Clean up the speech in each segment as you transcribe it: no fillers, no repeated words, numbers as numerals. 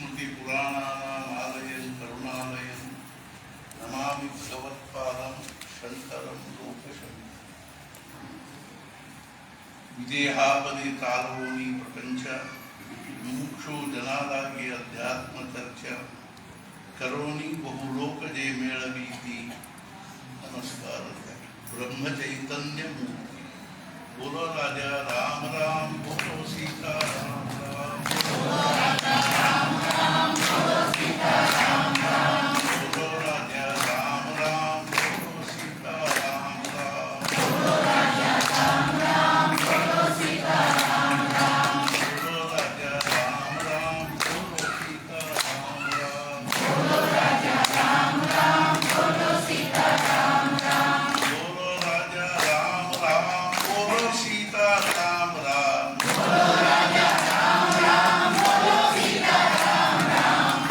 श्रुतिपुराणानामालयं करुणालयं नमामि भगवत्पादं शङ्करं लोकशङ्करं। ವಿದೇಹಾಪದಿ ತಾಲೋನಿ ಪ್ರಪಂಚ ಮುಕ್ಷು ಜನಾದಾಗಿ ಅಧ್ಯಾತ್ಮ ಚರ್ಚ ಕರೋನಿ ಬಹುಲೋಕ ಜಯ ಮೇಳವೀತಿ ನಮಸ್ಕಾರ ಬ್ರಹ್ಮ ಚೈತನ್ಯ ಮೂರ್ತಿ ಬೋಲೋ ರಾಜ ರಾಮ ರಾಮ ಬೋಲೋ ಸೀತಾ ರಾಮ ರಾಮ ಬೋಲೋ ರಾಜ ರಾಮ ರಾಮ ಬೋಲೋ ಸೀತಾ ರಾಮ ರಾಮ ಬೋಲೋ ರಾಜ ರಾಮ ರಾಮ ಬೋಲೋ ಸೀತಾ ರಾಮ ರಾಮ ಬೋಲೋ ರಾಜ ರಾಮ ರಾಮ ಬೋಲೋ ಸೀತಾ ರಾಮ ರಾಮ ಬೋಲೋ ರಾಜ ರಾಮ ರಾಮ ಬೋಲೋ ಸೀತಾ ರಾಮ ರಾಮ ಬೋಲೋ ರಾಜ ರಾಮ ರಾಮ ಬೋಲೋ ಸೀತಾ ರಾಮ ರಾಮ ಬೋಲೋ ರಾಜ ರಾಮ ರಾಮ ಬೋಲೋ ಸೀತಾ ರಾಮ ರಾಮ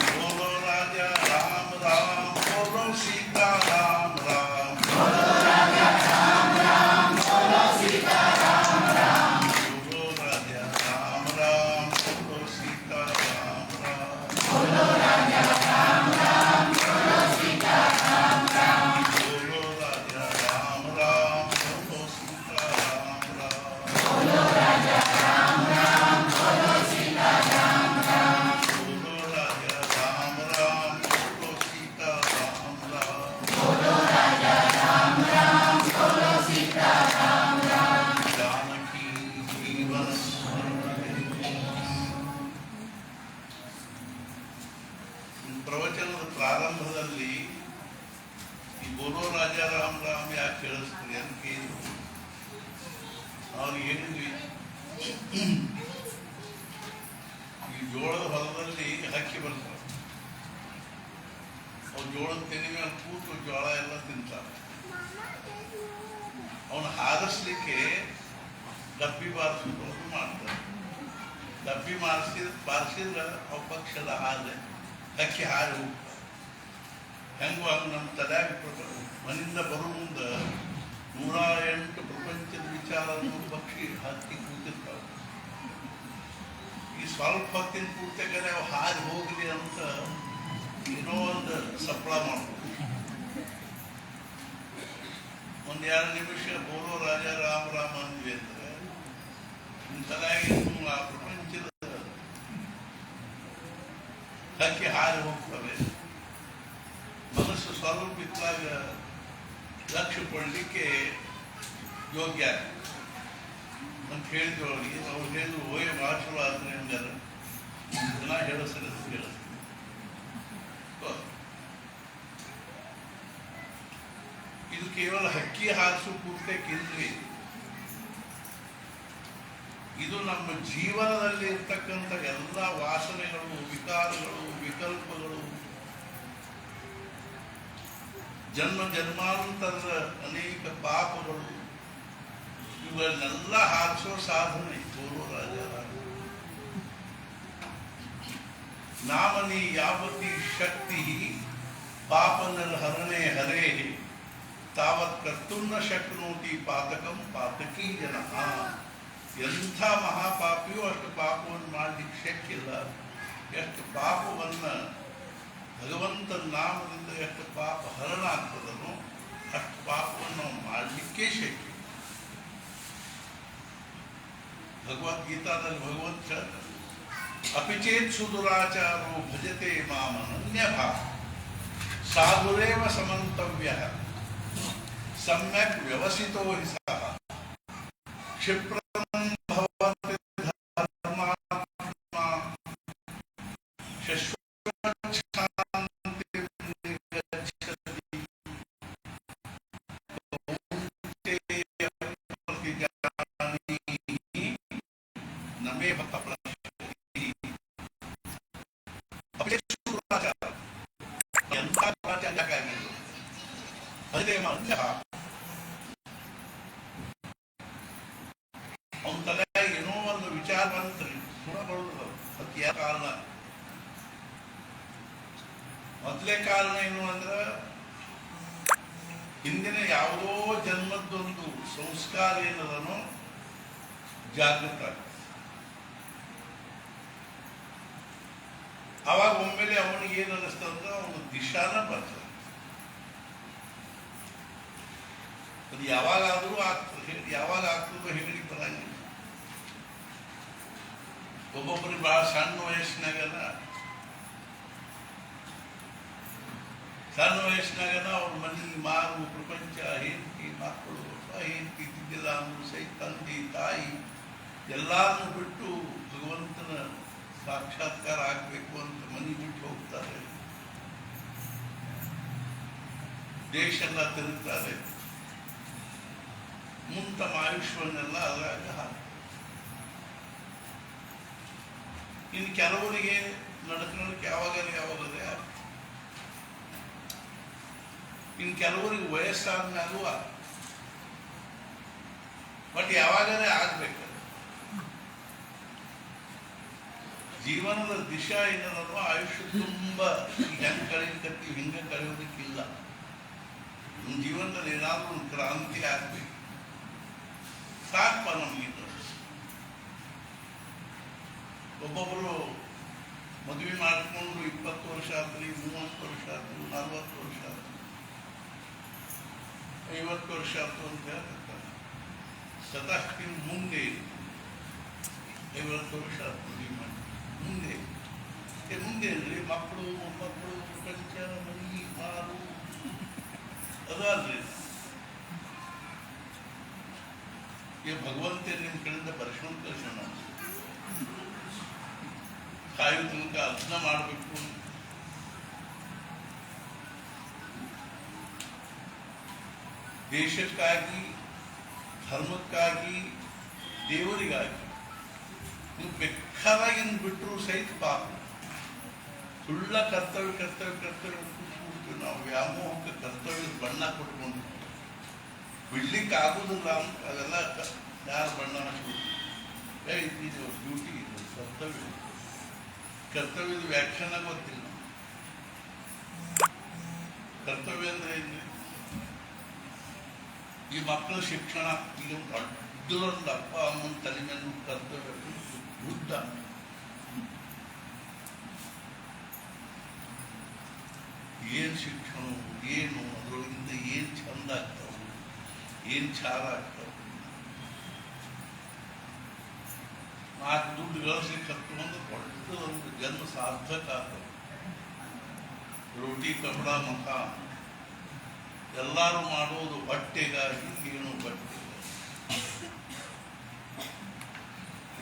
ಬೋಲೋ ರಾಜ ರಾಮ ರಾಮ ಬೋಲೋ ಸೀತಾ ರಾಮ ರಾಮ ಬೋಲೋ ರಾಜ ರಾಮ ರಾಮ ಬೋಲೋ ಸೀತಾ ರಾಮ ರಾಮ ಬೋಲೋ ರಾಜ ರಾಮ ರಾಮ ಬೋಲೋ ಸೀತಾ ರಾಮ ರಾಮ ಬೋಲೋ ರಾಜ ರಾಮ ರಾಮ ಬೋಲೋ ಸೀತಾ ರಾಮ ರಾಮ ಬೋಲೋ ರಾಜ ರಾಮ ರಾಮ ಬೋಲೋ ಸೀತಾ ರಾಮ ರಾಮ ಬೋಲೋ ರಾಜ ರಾಮ ರಾಮ ಬೋಲೋ ಸೀತಾ ರಾಮ ರಾಮ ಬೋಲೋ ರಾಜ ರಾಮ ರಾಮ ಬೋಲೋ ಸೀತಾ ರಾಮ ರಾಮ ಬೋಲೋ ರಾಜ ರಾಮ ರಾಮ ಬೋಲೋ ಸೀತಾ ರಾಮ ರಾಮ ಜಾನಕಿ ಜೀವನ ಪ್ರವಚನದ ಪ್ರಾರಂಭದಲ್ಲಿ ಈ ಬೋಲೋ ರಾಜ ರಾಮ ರಾಮ ಯಾಕೆ ಕೇಳಿಸ್ತೀರಿ ಅಂತ ಕೇಳಿದ್ರು. ಅವ್ರು ಹೇಳಿದ್ವಿ, ಈ ಜೋಳದ ಹೊಲದಲ್ಲಿ ಹಕ್ಕಿ ಬರ್ತಾರೆ, ಅವ್ರು ಜೋಳದ ತೆನೆ ಮೇಲೆ ಕೂತು ಜೋಳ ಎಲ್ಲ ತಿಂತಾರೆ. ಅವನು ಹಾರಿಸ್ಲಿಕ್ಕೆ ಡಬ್ಬಿ ಬಾರಿಸೋದು ಮಾಡ್ತಾರೆ. ಡಬ್ಬಿ ಬಾರಿಸಿದ್ರೆ ಅವು ಪಕ್ಷದ ಹಾರೆ ಹಕ್ಕಿ ಹಾರಿ ಹೋಗ್ತಾರೆ. ಹೆಂಗು ಹಂಗೆ ನಮ್ಮ ತಲೆಯಾಗಿ ಮನೆಯಿಂದ ಬರೋ ಮುಂದೆ 108 ಪ್ರಪಂಚದ ವಿಚಾರ ಪಕ್ಷಿ ಹತ್ತಿ ಕೂತಿರ್ತಾವೆ. ಈ ಸ್ವಲ್ಪ ಹೊತ್ತಿನ ಕೂತಕರೆ ಅವು ಹಾರಿ ಹೋಗಲಿ ಅಂತ ಏನೋ ಒಂದು ಸಪ್ಪಳ ಮಾಡ್ಬೋದು. 1-2 ನಿಮಿಷ ಬೋಲೋ ರಾಜ ರಾಮ ರಾಮ ಅಂದ್ವಿ ಅಂದ್ರೆ ನಿಮ್ಮ ತಲೆಯಾಗಿ ಆ ಪ್ರಪಂಚದ ಹಕ್ಕಿ ಹಾರಿ ಹೋಗ್ತವೆ. ಮನಸ್ಸು ಸ್ವಲ್ಪ ಇದ್ದಾಗ ಲಕ್ಷ್ಯ ಕೊಡಲಿಕ್ಕೆ ಯೋಗ್ಯ ಅಂತ ಹೇಳಿದ್ರು ಅವರಿಗೆ. ಅವ್ರು ಹೇಳಿದ್ರು, ಓಯ್ ಭಾಷಣ ಆದ್ರೆ ಹಂಗಾರ ಜನ ಹೇಳಿಸ್ತಾರೆ ಅಂತ ಹೇಳಿಸ್ತೀನಿ. ಇದು ಕೇವಲ ಹಕ್ಕಿ ಹಾರಿಸು ಪೂರ್ತಕ್ಕಿಲ್ರಿ. ಇದು ನಮ್ಮ ಜೀವನದಲ್ಲಿ ಇರ್ತಕ್ಕಂಥ ಎಲ್ಲ ವಾಸನೆಗಳು, ವಿಕಾರಗಳು, ವಿಕಲ್ಪಗಳು, ಜನ್ಮ ಜನ್ಮಾಂತರದ ಅನೇಕ ಪಾಪಗಳು, ಇವುಗಳನ್ನೆಲ್ಲ ಹಾರಿಸೋ ಸಾಧನೆ ಬೋಲೋ ರಾಜ ರಾಮ. ನಾಮನಿ ಯಾವತಿ ಶಕ್ತಿ ಪಾಪನಲ್ ಹರಣೆ ಹರೇ ತಾವತ್ ಕರ್ತುನ್ನ ಶಕ್ನೋತಿ ಪಾತಕಂ ಪಾತಕೀ ಜನ. ಎಂಥ ಮಹಾಪಾಪಿಯೂ ಅಷ್ಟು ಪಾಪವನ್ನು ಮಾಡಲಿಕ್ಕೆ ಶಕ್ಯ ಇಲ್ಲ. ಎಷ್ಟು ಪಾಪವನ್ನು ಭಗವಂತನ ನಾಮದಿಂದ ಎಷ್ಟು ಪಾಪ ಹರಣ ಆಗ್ತದನೋ ಅಷ್ಟು ಪಾಪವನ್ನು ನಾವು ಮಾಡಲಿಕ್ಕೆ ಶಕ್ಯ. ಭಗವದ್ಗೀತಾದಲ್ಲಿ ಭಗವಂತ ಹೇಳ್ತಾನೆ, ಅಪಿಚೇತ್ ಸುದುರಾಚಾರೋ ಭಜತೆ ಮಾಮನನ್ಯ ಭಾವ ಸಾಧುರೇವ ಸಮಂತವ್ಯ ಸಮ್ಯಕ್ ವ್ಯವಸಿತೋ ಹಿ ಸಹ ಕ್ಷಿಪ್ರಂ ಭವತಿ ಧರ್ಮಾತ್ಮ ಶಶ್ವಚ್ಛಾಂತಿಂ ನಿಗಚ್ಚತಿ ಕೌಂತೆಯ ಪ್ರತಿಜಾನೀಹಿ ನಮೇ ಭಕ್ತಪ್ರಶಸ್ತಿ. ಎಂಥ ಪ್ರಾಚಾರ್ಯಕ್ಕಾಗಿದ್ದು ಅದೇ ಮಾನ್ಯ ಅವನ ತಲೆ ಏನೋ ಒಂದು ವಿಚಾರ ಬಂತ್ರಿ ಸುಡಬಾರದು. ಅದಕ್ಕೆ ಯಾವ ಕಾರಣ? ಮೊದಲೇ ಕಾರಣ ಏನು ಅಂದ್ರೆ ಹಿಂದಿನ ಯಾವುದೋ ಜನ್ಮದ್ದೊಂದು ಸಂಸ್ಕಾರ ಏನದನೋ ಜಾಗೃತ. ಆವಾಗ ಒಮ್ಮೆಲೆ ಅವನಿಗೆ ಏನು ಅನ್ನಿಸ್ತಂದ್ರೆ ಅವನು ದಿಶಾನ ಬರ್ತದೆ. ಅದು ಯಾವಾಗಾದರೂ ಆಗ್ತದೆ, ಯಾವಾಗ ಆಗ್ತದೋ ಹೇಳಿ ಬರಂಗಿಲ್ಲ. ಒಬ್ಬೊಬ್ಬರಿಗೆ ಬಹಳ ಸಣ್ಣ ವಯಸ್ಸಿನಾಗನ ಅವ್ರ ಮನೇಲಿ ಮಾರು ಪ್ರಪಂಚ, ಹೆಂಡತಿ, ಮಕ್ಕಳು, ಹೆಂಡತಿ ತಿದ್ದಿಲ್ಲ ಅಂದ್ರು ಸಹಿತ ತಂದೆ ತಾಯಿ ಎಲ್ಲಾರನ್ನು ಬಿಟ್ಟು ಭಗವಂತನ ಸಾಕ್ಷಾತ್ಕಾರ ಆಗಬೇಕು ಅಂತ ಮನೆ ಬಿಟ್ಟು ಹೋಗ್ತಾರೆ. ದೇಶ ಎಲ್ಲ ತಿರುಗ್ತಾರೆ, ತಮ್ಮ ಆಯುಷ್ಯವನ್ನೆಲ್ಲ ಅದ್ರಾಗ ಹಾಕ್ತಾರೆ. ಇನ್ನು ಕೆಲವರಿಗೆ ನಡಕ ಯಾವಾಗಲೇ ಇನ್ನು ಕೆಲವರಿಗೆ ವಯಸ್ಸಾದ್ಮೇಲೂ ಬಟ್ ಯಾವಾಗಲೇ ಆಗ್ಬೇಕು. ಜೀವನದ ದಿಶಾ ಏನೋ ಆಯುಷ್ಯ ತುಂಬಾ ಹೆಂಗೆ ಕಳೀಲಿಕ್ಕತ್ತೀವಿ ಹಿಂಗೆ ಕಳೆಯೋದಕ್ಕಿಲ್ಲ. ನಮ್ಮ ಜೀವನದಲ್ಲಿ ಏನಾದರೂ ಒಂದು ಕ್ರಾಂತಿ ಆಗ್ಬೇಕು, ಸಾಕಪ್ಪ ನಮಗಿದ್ದು. ಒಬ್ಬೊಬ್ಬರು ಮದುವೆ ಮಾಡಿಕೊಂಡು 20 ವರ್ಷ ಆದ್ರಿ, 30 ವರ್ಷ ಆಯ್ತು, 40 ವರ್ಷ ಆಯ್ತು, 50 ವರ್ಷ ಆಯ್ತು ಅಂತ ಹೇಳ್ತಾರೆ. ಸ್ವತಃ ಮುಂದೆ 50 ವರ್ಷ ಆಯ್ತು ಮದುವೆ ಮಾಡಿ ಮುಂದೆ ಅಂದ್ರೆ ಮಕ್ಕಳು, ಮೊಮ್ಮಕ್ಕಳು, ಪ್ರಪಂಚ, ಮನಿ, ಮಾರು ಅದಾದ್ರಿ ಈ ಭಗವಂತ ನಿಮ್ಮ ಕಡೆಯಿಂದ ಬರ್ಸ್ಕೊಂಡು ಕಳ್ಸೋಣ. ಕಾಯು ತನಕ ಅರ್ಥ ಮಾಡಬೇಕು. ದೇಶಕ್ಕಾಗಿ, ಧರ್ಮಕ್ಕಾಗಿ, ದೇವರಿಗಾಗಿ ನೀವು ಬೇಕಾದಾಗಿಂದ ಬಿಟ್ಟರು ಸಹಿತ ಪಾಪ. ಸುಳ್ಳ ಕರ್ತವ್ಯ ಕೂತ್ಬಿಡ್ತೀವಿ ನಾವು. ವ್ಯಾಮೋಹಕ್ಕೆ ಕರ್ತವ್ಯದ ಬಣ್ಣ ಕೊಟ್ಕೊಂಡು ಬಿಡ್ಲಿಕ್ಕೆ ಆಗುದಿಲ್ಲ ಅಂತ ಅದೆಲ್ಲ ಯಾರು ಬಣ್ಣ ಇದು ಡ್ಯೂಟಿ, ಇದು ಕರ್ತವ್ಯದ ವ್ಯಾಖ್ಯಾನ ಗೊತ್ತಿಲ್ಲ. ಕರ್ತವ್ಯ ಅಂದ್ರೆ ಏನು? ಈ ಮಕ್ಕಳ ಶಿಕ್ಷಣ ಈಗ ದೊಡ್ಡದೊಂದು ಅಪ್ಪ ಅಮ್ಮನ ತಲೆ ಮೇಲೆ ಕರ್ತವ್ಯ ಬುದ್ಧ. ಏನ್ ಶಿಕ್ಷಣ, ಏನು ಅದರೊಳಗಿಂದ ಏನ್ ಚಂದ ಆಗ್ತಾವ, ಏನ್ ಚಾರ ಆಗ್ತಾವ. 4 ದುಡ್ಡು ಗಳಿಸ್ಲಿಕ್ಕೆ ಕರ್ಕೊಂಡು ದೊಡ್ಡದೊಂದು ಜನ್ಮ ಸಾರ್ಥಕ ಆಗ್ತವೆ. ರೋಟಿ ಕಪಡ ಮಖ ಎಲ್ಲರೂ ಮಾಡೋದು ಬಟ್ಟೆಗಾಗಿ, ಏನು ಬಟ್ಟೆ.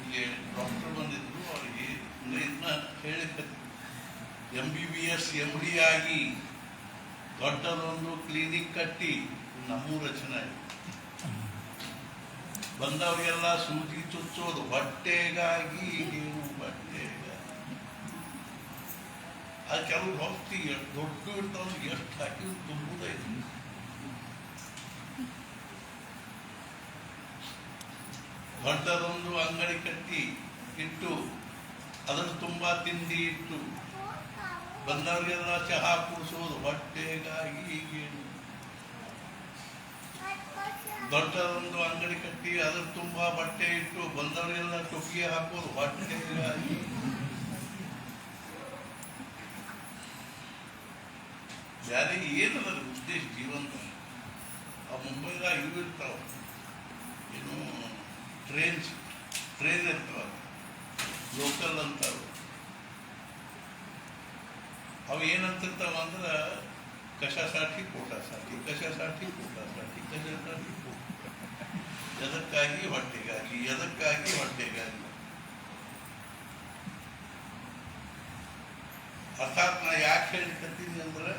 ಇಲ್ಲಿ ಡಾಕ್ಟರ್ ಬಂದಿದ್ರು, ಅವರಿಗೆ ಇನ್ನ ಹೇಳಿಕತ್ತಿ MBBS MD ಆಗಿ ದೊಡ್ಡದೊಂದು ಕ್ಲಿನಿಕ್ ಕಟ್ಟಿ ನಮ್ಮೂ ರಚನೆ ಬಂದವರಿಗೆಲ್ಲ ಸೂಜಿ ಚುಚ್ಚೋದು ಬಟ್ಟೆಗಾಗಿ, ಏನು ಬಟ್ಟೆಗಾಗಿ. ಅದು ಕೆಲವು ಹೋಗ್ತಿ ದೊಡ್ಡ ಇರ್ತಾವ, ಎಷ್ಟು ಹಾಕಿ ತುಂಬುದೈತಿ. ದೊಡ್ಡದೊಂದು ಅಂಗಡಿ ಕಟ್ಟಿ ಇಟ್ಟು ಅದರ ತುಂಬಾ ತಿಂಡಿ ಇಟ್ಟು ಬಂದವರಿಗೆಲ್ಲ ಚಹಾ ಕುಡಿಸೋದು ಬಟ್ಟೆಗಾಗಿ, ಈಗೇನು. ದೊಡ್ಡದೊಂದು ಅಂಗಡಿ ಕಟ್ಟಿ ಅದ್ರ ತುಂಬಾ ಬಟ್ಟೆ ಇಟ್ಟು ಬಂದವರಿಗೆಲ್ಲ ಟೊಪ್ಪಿಗೆ ಹಾಕೋದು ಬಟ್ಟೆಗಾಗಿ. ಯಾರಿಗೆ ಏನದ ಉದ್ದೇಶ ಜೀವನದ? ಆ ಮುಂಬೈದಾಗ ಇವು ಇರ್ತಾವ, ಏನು ಟ್ರೈನ್ ಇರ್ತಾವ, ಲೋಕಲ್ ಅಂತಾವ. ಅವು ಏನಂತಿರ್ತಾವ ಅಂದ್ರೆ ಕಶಾसाठी पोटासाठी, ಕಶಾसाठी पोटासाठी, ಕಶಾसाठी ಎದಕ್ಕಾಗಿ ಹೊಟ್ಟೆಗಾಗಿ, ಎದಕ್ಕಾಗಿ ಹೊಟ್ಟೆಗಾಗಿ. ಅರ್ಥಾತ್ ನಾ ಯಾಕೆ ಹೇಳಿಕತ್ತೀನಿ ಅಂದ್ರೆ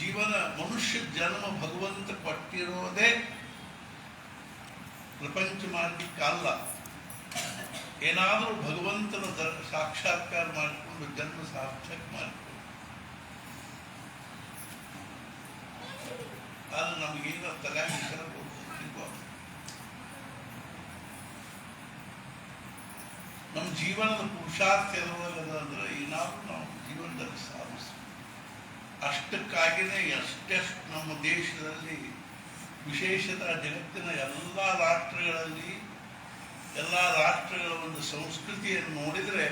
ಜೀವನ, ಮನುಷ್ಯ ಜನ್ಮ ಭಗವಂತ ಕೊಟ್ಟಿರೋದೇ ಪ್ರಪಂಚ ಮಾಡಲಿಕ್ಕಲ್ಲ. ಏನಾದರೂ ಭಗವಂತನ ಸಾಕ್ಷಾತ್ಕಾರ ಮಾಡಿಕೊಂಡು ಜನ್ಮ ಸಾರ್ಥಕ ಮಾಡಿಕೊಂಡು ಅದು ನಮಗೇನು ತಲೆಯಾಗಿ ವಿಚಾರ ನಮ್ಮ ಜೀವನದ ಪುರುಷಾರ್ಥ ಎನ್ನುವುದಂದ್ರೆ ಏನಾದರೂ ನಾವು ಜೀವನದಲ್ಲಿ ಸಾಧಿಸ್ತೀವಿ. ಅಷ್ಟಕ್ಕಾಗಿಯೇ ಎಷ್ಟೆಷ್ಟು ನಮ್ಮ ದೇಶದಲ್ಲಿ, ವಿಶೇಷತಃ ಜಗತ್ತಿನ ಎಲ್ಲ ರಾಷ್ಟ್ರಗಳಲ್ಲಿ, ಎಲ್ಲ ರಾಷ್ಟ್ರಗಳ ಒಂದು ಸಂಸ್ಕೃತಿಯನ್ನು ನೋಡಿದರೆ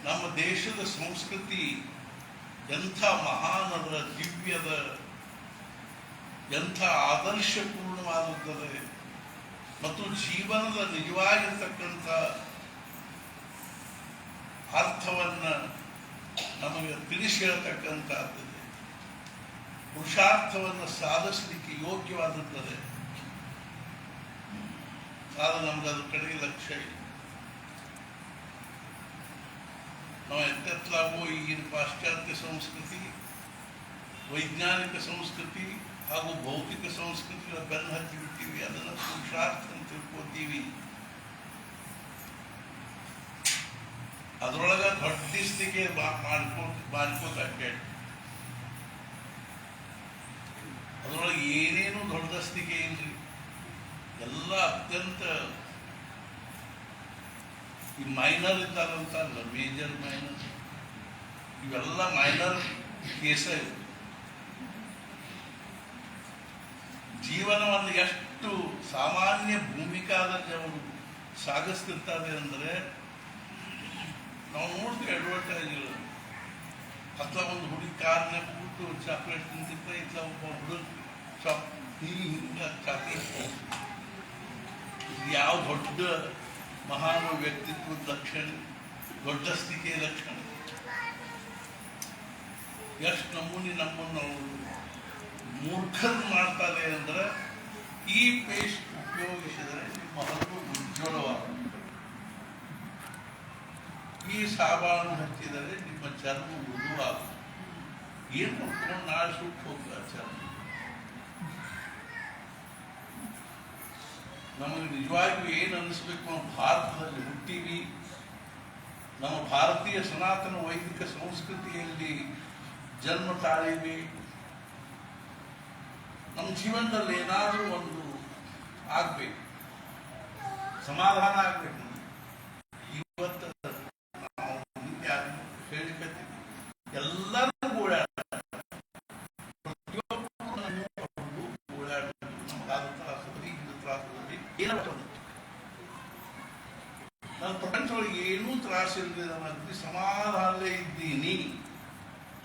ನಮ್ಮ ದೇಶದ ಸಂಸ್ಕೃತಿ ಎಂಥ ಮಹಾನದ, ದಿವ್ಯದ, ಎಂಥ ಆದರ್ಶಪೂರ್ಣವಾಗುತ್ತದೆ ಮತ್ತು ಜೀವನದ ನಿಜವಾಗಿರ್ತಕ್ಕಂಥ ಅರ್ಥವನ್ನು ನಮಗೆ ತಿಳಿಸಿ ಹೇಳ್ತಕ್ಕಂಥದ್ದು, ಪುರುಷಾರ್ಥವನ್ನು ಸಾಧಿಸಲಿಕ್ಕೆ ಯೋಗ್ಯವಾಗುತ್ತದೆ. ಆದರೆ ನಮ್ಗೆ ಅದ್ರ ಕಡೆಗೆ ಲಕ್ಷ್ಯ ಇಲ್ಲ. ನಾವು ಎತ್ತೆತ್ತಲಾಗುವ ಈಗಿನ ಪಾಶ್ಚಾತ್ಯ ಸಂಸ್ಕೃತಿ, ವೈಜ್ಞಾನಿಕ ಸಂಸ್ಕೃತಿ ಹಾಗೂ ಭೌತಿಕ ಸಂಸ್ಕೃತಿಗಳ ಬೆನ್ನು ಹತ್ತಿ ಬಿಡ್ತೀವಿ. ಅದನ್ನು ಪುರುಷಾರ್ಥ ಅಂತ ತಿಳ್ಕೊತೀವಿ. ಅದರೊಳಗೆ ದೊಡ್ಡಿಸ್ತಿಗೆ ಮಾಡ್ಕೋತಕ್ಕೆ ಅದರೊಳಗೆ ಏನೇನು ದೊಡ್ಡಸ್ತಿಗೆ ಇಲ್ರಿ. ಎಲ್ಲ ಅತ್ಯಂತ ಈ ಮೈನರ್ ಇದ್ದಾರಂತಲ್ಲ, ಮೇಜರ್ ಮೈನರ್, ಇವೆಲ್ಲ ಮೈನರ್ ಕೇಸ ಇವೆ. ಜೀವನವನ್ನು ಎಷ್ಟು ಸಾಮಾನ್ಯ ಭೂಮಿಕಾದಲ್ಲಿ ಅವರು ಸಾಗಿಸ್ತಿರ್ತಾರೆ ಅಂದರೆ, ನಾವು ನೋಡ್ತೀವಿ ಅಡ್ವರ್ಟೈಸ್ಗಳು. ಅಥವಾ ಒಂದು ಹುಡುಗಿ ಕಾರ್ನ ಕೂತು ಚಾಕ್ಲೇಟ್ ತಿಂತಿರ್ತಾರೆ, ಇಲ್ಲ ಒಬ್ಬ ಹುಡುಗ ಹಿಂಗ ಚಾಕ್ಲೇಟ್. ಯಾವ ದೊಡ್ಡ ಮಹಾನ್ ವ್ಯಕ್ತಿತ್ವದ ಲಕ್ಷಣ, ದೊಡ್ಡಸ್ತಿಕೆಯ ಲಕ್ಷಣ. ಎಷ್ಟು ನಮ್ಮನ್ನು ಅವರು ಮೂರ್ಖರು ಮಾಡ್ತಾರೆ ಅಂದ್ರೆ, ಈ ಪೇಸ್ಟ್ ಉಪಯೋಗಿಸಿದರೆ ನಿಮ್ಮ ಹಲ್ಲು ಉಜ್ವಲವಾದ, ಈ ಸಾಬಾನು ಹಚ್ಚಿದರೆ ನಿಮ್ಮ ಚರ್ಮ ಮೃದುವಾದ. ಏನು ಮಾಡ್ಕೊಂಡು ನಾಳೆ ಸುಟ್ಟು ಹೋಗ್ತಾರೆ ಚರ್ಮ. ನಮಗೆ ನಿಜವಾಗಿಯೂ ಏನು ಅನ್ನಿಸ್ಬೇಕು, ನಾವು ಭಾರತದಲ್ಲಿ ಹುಟ್ಟೀವಿ, ನಮ್ಮ ಭಾರತೀಯ ಸನಾತನ ವೈದಿಕ ಸಂಸ್ಕೃತಿಯಲ್ಲಿ ಜನ್ಮ ತಾಳೀವಿ. ನಮ್ಮ ಜೀವನದಲ್ಲಿ ಏನಾದರೂ ಒಂದು ಆಗ್ಬೇಕು, ಸಮಾಧಾನ ಆಗ್ಬೇಕು. ಇವತ್ತು ನಾವು ಹೇಳಿಕತ್ತೀವಿ, ಎಲ್ಲರೂ ಓಡಾಡ್ತಾರೆ, ಪ್ರತಿಯೊಬ್ಬರು ಓಡಾಡಬೇಕು. ನಮಗಾದ ತ್ರಾಸದಲ್ಲಿ, ಇದು ತ್ರಾಸದಲ್ಲಿ ಏನಾಗ್ತದೆ. ನನ್ನ ಪ್ರಪಂಚದೊಳಗೆ ಏನೂ ತ್ರಾಸಿಲ್ಲದೆ ನಾನು ಸಮಾಧಾನದಲ್ಲೇ ಇದ್ದೀನಿ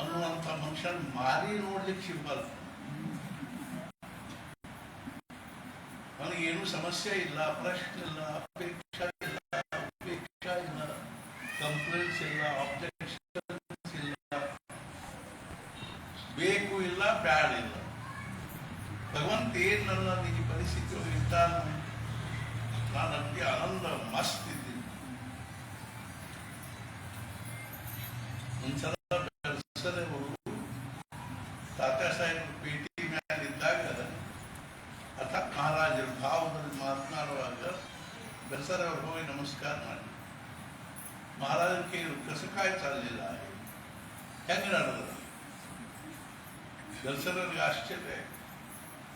ಅನ್ನುವಂಥ ಮನುಷ್ಯನ ಮಾರಿ ನೋಡ್ಲಿಕ್ಕೆ ಸಿಗಬಾರ್ದು. ನನಗೇನು ಸಮಸ್ಯೆ ಇಲ್ಲ, ಪ್ರಶ್ನೆ ಇಲ್ಲ, ಅಪೇಕ್ಷೆ ಇಲ್ಲ, ಉಪೇಕ್ಷೆ ಇಲ್ಲ, ಕಂಪ್ಲೇಂಟ್ಸ್ ಇಲ್ಲ, ಆಬ್ಜೆಕ್ಷನ್ಸ್ ಇಲ್ಲ, ಬೇಕು ಇಲ್ಲ, ಬ್ಯಾಡ್ ಇಲ್ಲ. ಭಗವಂತ ಏನು ನನ್ನ ನಿಜ ಪರಿಸ್ಥಿತಿ ಇರ್ತಾನ, ನಾನು ನಮಗೆ ಆನಂದ ಮಸ್ತ್ ಇದ್ದೀನಿ. ಒಂದ್ಸಲ ಬೆಳಸರವರು ತಾತ್ಯಾ ಸಾಹೇಬ್ ಭೇಟಿ ಮ್ಯಾಲಿದ್ದಾಗ ಅಥಕ್ ಮಹಾರಾಜರ ಭಾವದಲ್ಲಿ ಮಾತನಾಡುವಾಗ ಬೆಳಸರವರು ಹೋಗಿ ನಮಸ್ಕಾರ ಮಾಡಿ, ಮಹಾರಾಜರ ಕೇಳಿ ಕಸಕಾಯಿ ಚಾಲಿಲ್ಲ, ಹೆಂಗೆ ನಡೆದ? ಬೆಳಸರವ್ರಿಗೆ ಆಶ್ಚರ್ಯ.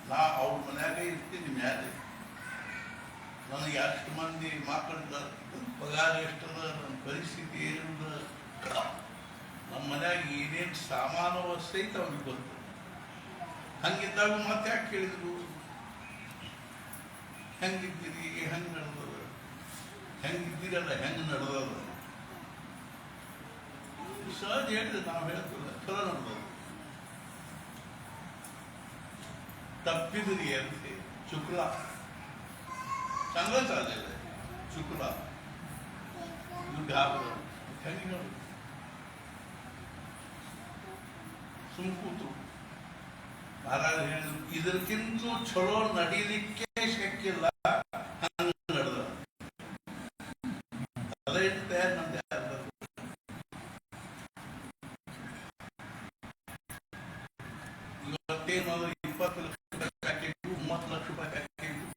ನಾ ಅವ್ರ ಮನ್ಯಾಗ ಇರ್ತೀನಿ ಮ್ಯಾಲೆ, ನನಗೆ ಎಷ್ಟು ಮಂದಿ ಮಕ್ಕಳ ಪಗಾರ ಎಷ್ಟದ, ನನ್ನ ಪರಿಸ್ಥಿತಿ ಏನಿಲ್ಲ, ನಮ್ಮ ಮನ್ಯಾಗ ಏನೇನು ಸಾಮಾನು ಸಹಿತ ಅವ್ರಿಗೆ ಗೊತ್ತು. ಹಂಗಿದ್ದಾಗ ಮತ್ತೆ ಯಾಕೆ ಕೇಳಿದ್ರು, ಹೆಂಗಿದ್ದೀರಿ, ಹೆಂಗೆ ನಡೆದದ, ಹೆಂಗಿದ್ದೀರಲ್ಲ, ಹೆಂಗೆ ನಡೆದದ? ಸಹಜ ಹೇಳಿದ್ರೆ ನಾವು ಹೇಳ್ತಿಲ್ಲ, ಚಲೋ ನಡೆದದ. ತಪ್ಪಿದ್ರಿ ಅಂತ ಶುಕ್ಲ चांगलं चाललेलं आहे. चुकला घाबर ಹೆಂಗೆ ನೋಡಿ ಸುಮ್ಕೂತು. ಮಹಾರಾಜ ಹೇಳಿದ್ರು, ಇದಕ್ಕಿಂತ ಚಲೋ ನಡೀಲಿಕ್ಕೆ ಶಕ್ಯ ಇಲ್ಲ, ಹಂಗೆ ನಡೆದ. ಅದೇ ತಯಾರು ನಮ್ದು ಯಾರು ಇವತ್ತೇನು 20 ಲಕ್ಷ ರೂಪಾಯಿ ಪ್ಯಾಕೇಜು, 30 ಲಕ್ಷ ರೂಪಾಯಿ ಪ್ಯಾಕೇಜು.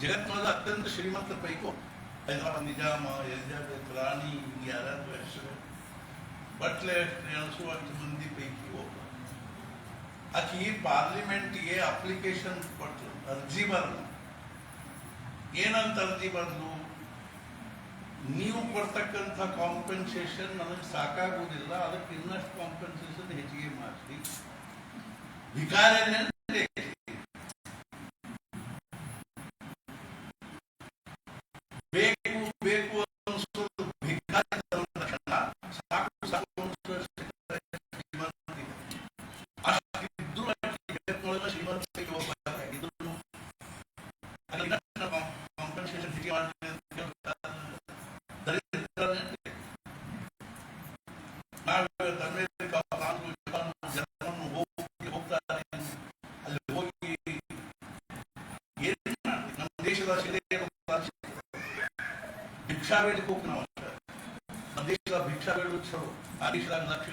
ಜಗತ್ತಿನೊಳಗೆ ಅತ್ಯಂತ ಶ್ರೀಮಂತ ಪೈಕೋ ಹೈದರಾಬಾದ್ ನಿಜಾಮ, ಎಲಿಜಾಬೆತ್ ರಾಣಿ, ಯಾರ್ಯಾರು ಹೆಸರು ಬಟ್ಲೆ ಎಣಿಸುವಷ್ಟು ಮಂದಿ ಪೈಕಿ ಒಬ್ಬ. ಆಕೆ ಪಾರ್ಲಿಮೆಂಟ್ಗೆ ಅಪ್ಲಿಕೇಶನ್ ಕೊಟ್ಟರು, ಅರ್ಜಿ ಬರಲು. ಏನಂತ ಅರ್ಜಿ ಬರಲು? ನೀವು ಕೊಡ್ತಕ್ಕಂಥ ಕಾಂಪೆನ್ಸೇಷನ್ ನನಗೆ ಸಾಕಾಗುವುದಿಲ್ಲ, ಅದಕ್ಕೆ ಇನ್ನಷ್ಟು ಕಾಂಪೆನ್ಸೇಷನ್ ಹೆಚ್ಚಿಗೆ ಮಾಡಿಸಿ. ಭಿಕಾರನೇ ಬೇಕು ಬೇಕು ಅನಿಸೋದು ಭಿಕಾರಿ ಸಾಕು ಸಾಕು ಅಷ್ಟಿದ್ರು ಶ್ರೀಮಂತಿಗೆ ಹೋಗ್ಬೇಕಾಗಿದ್ರು ಕಾಂಪೆನ್ಸೇಷನ್ ಹೆಚ್ಚಿಗೆ ಮಾಡಿ ಭಿಕ್ಷಾ ಬೇಡಿಕೆ ಹೋಗಿ ನಾವು ನಮ್ಮ ದೇಶದ ಭಿಕ್ಷಾ ಬೇಡ ಆ ದೇಶದಾಗ ಲಕ್ಷ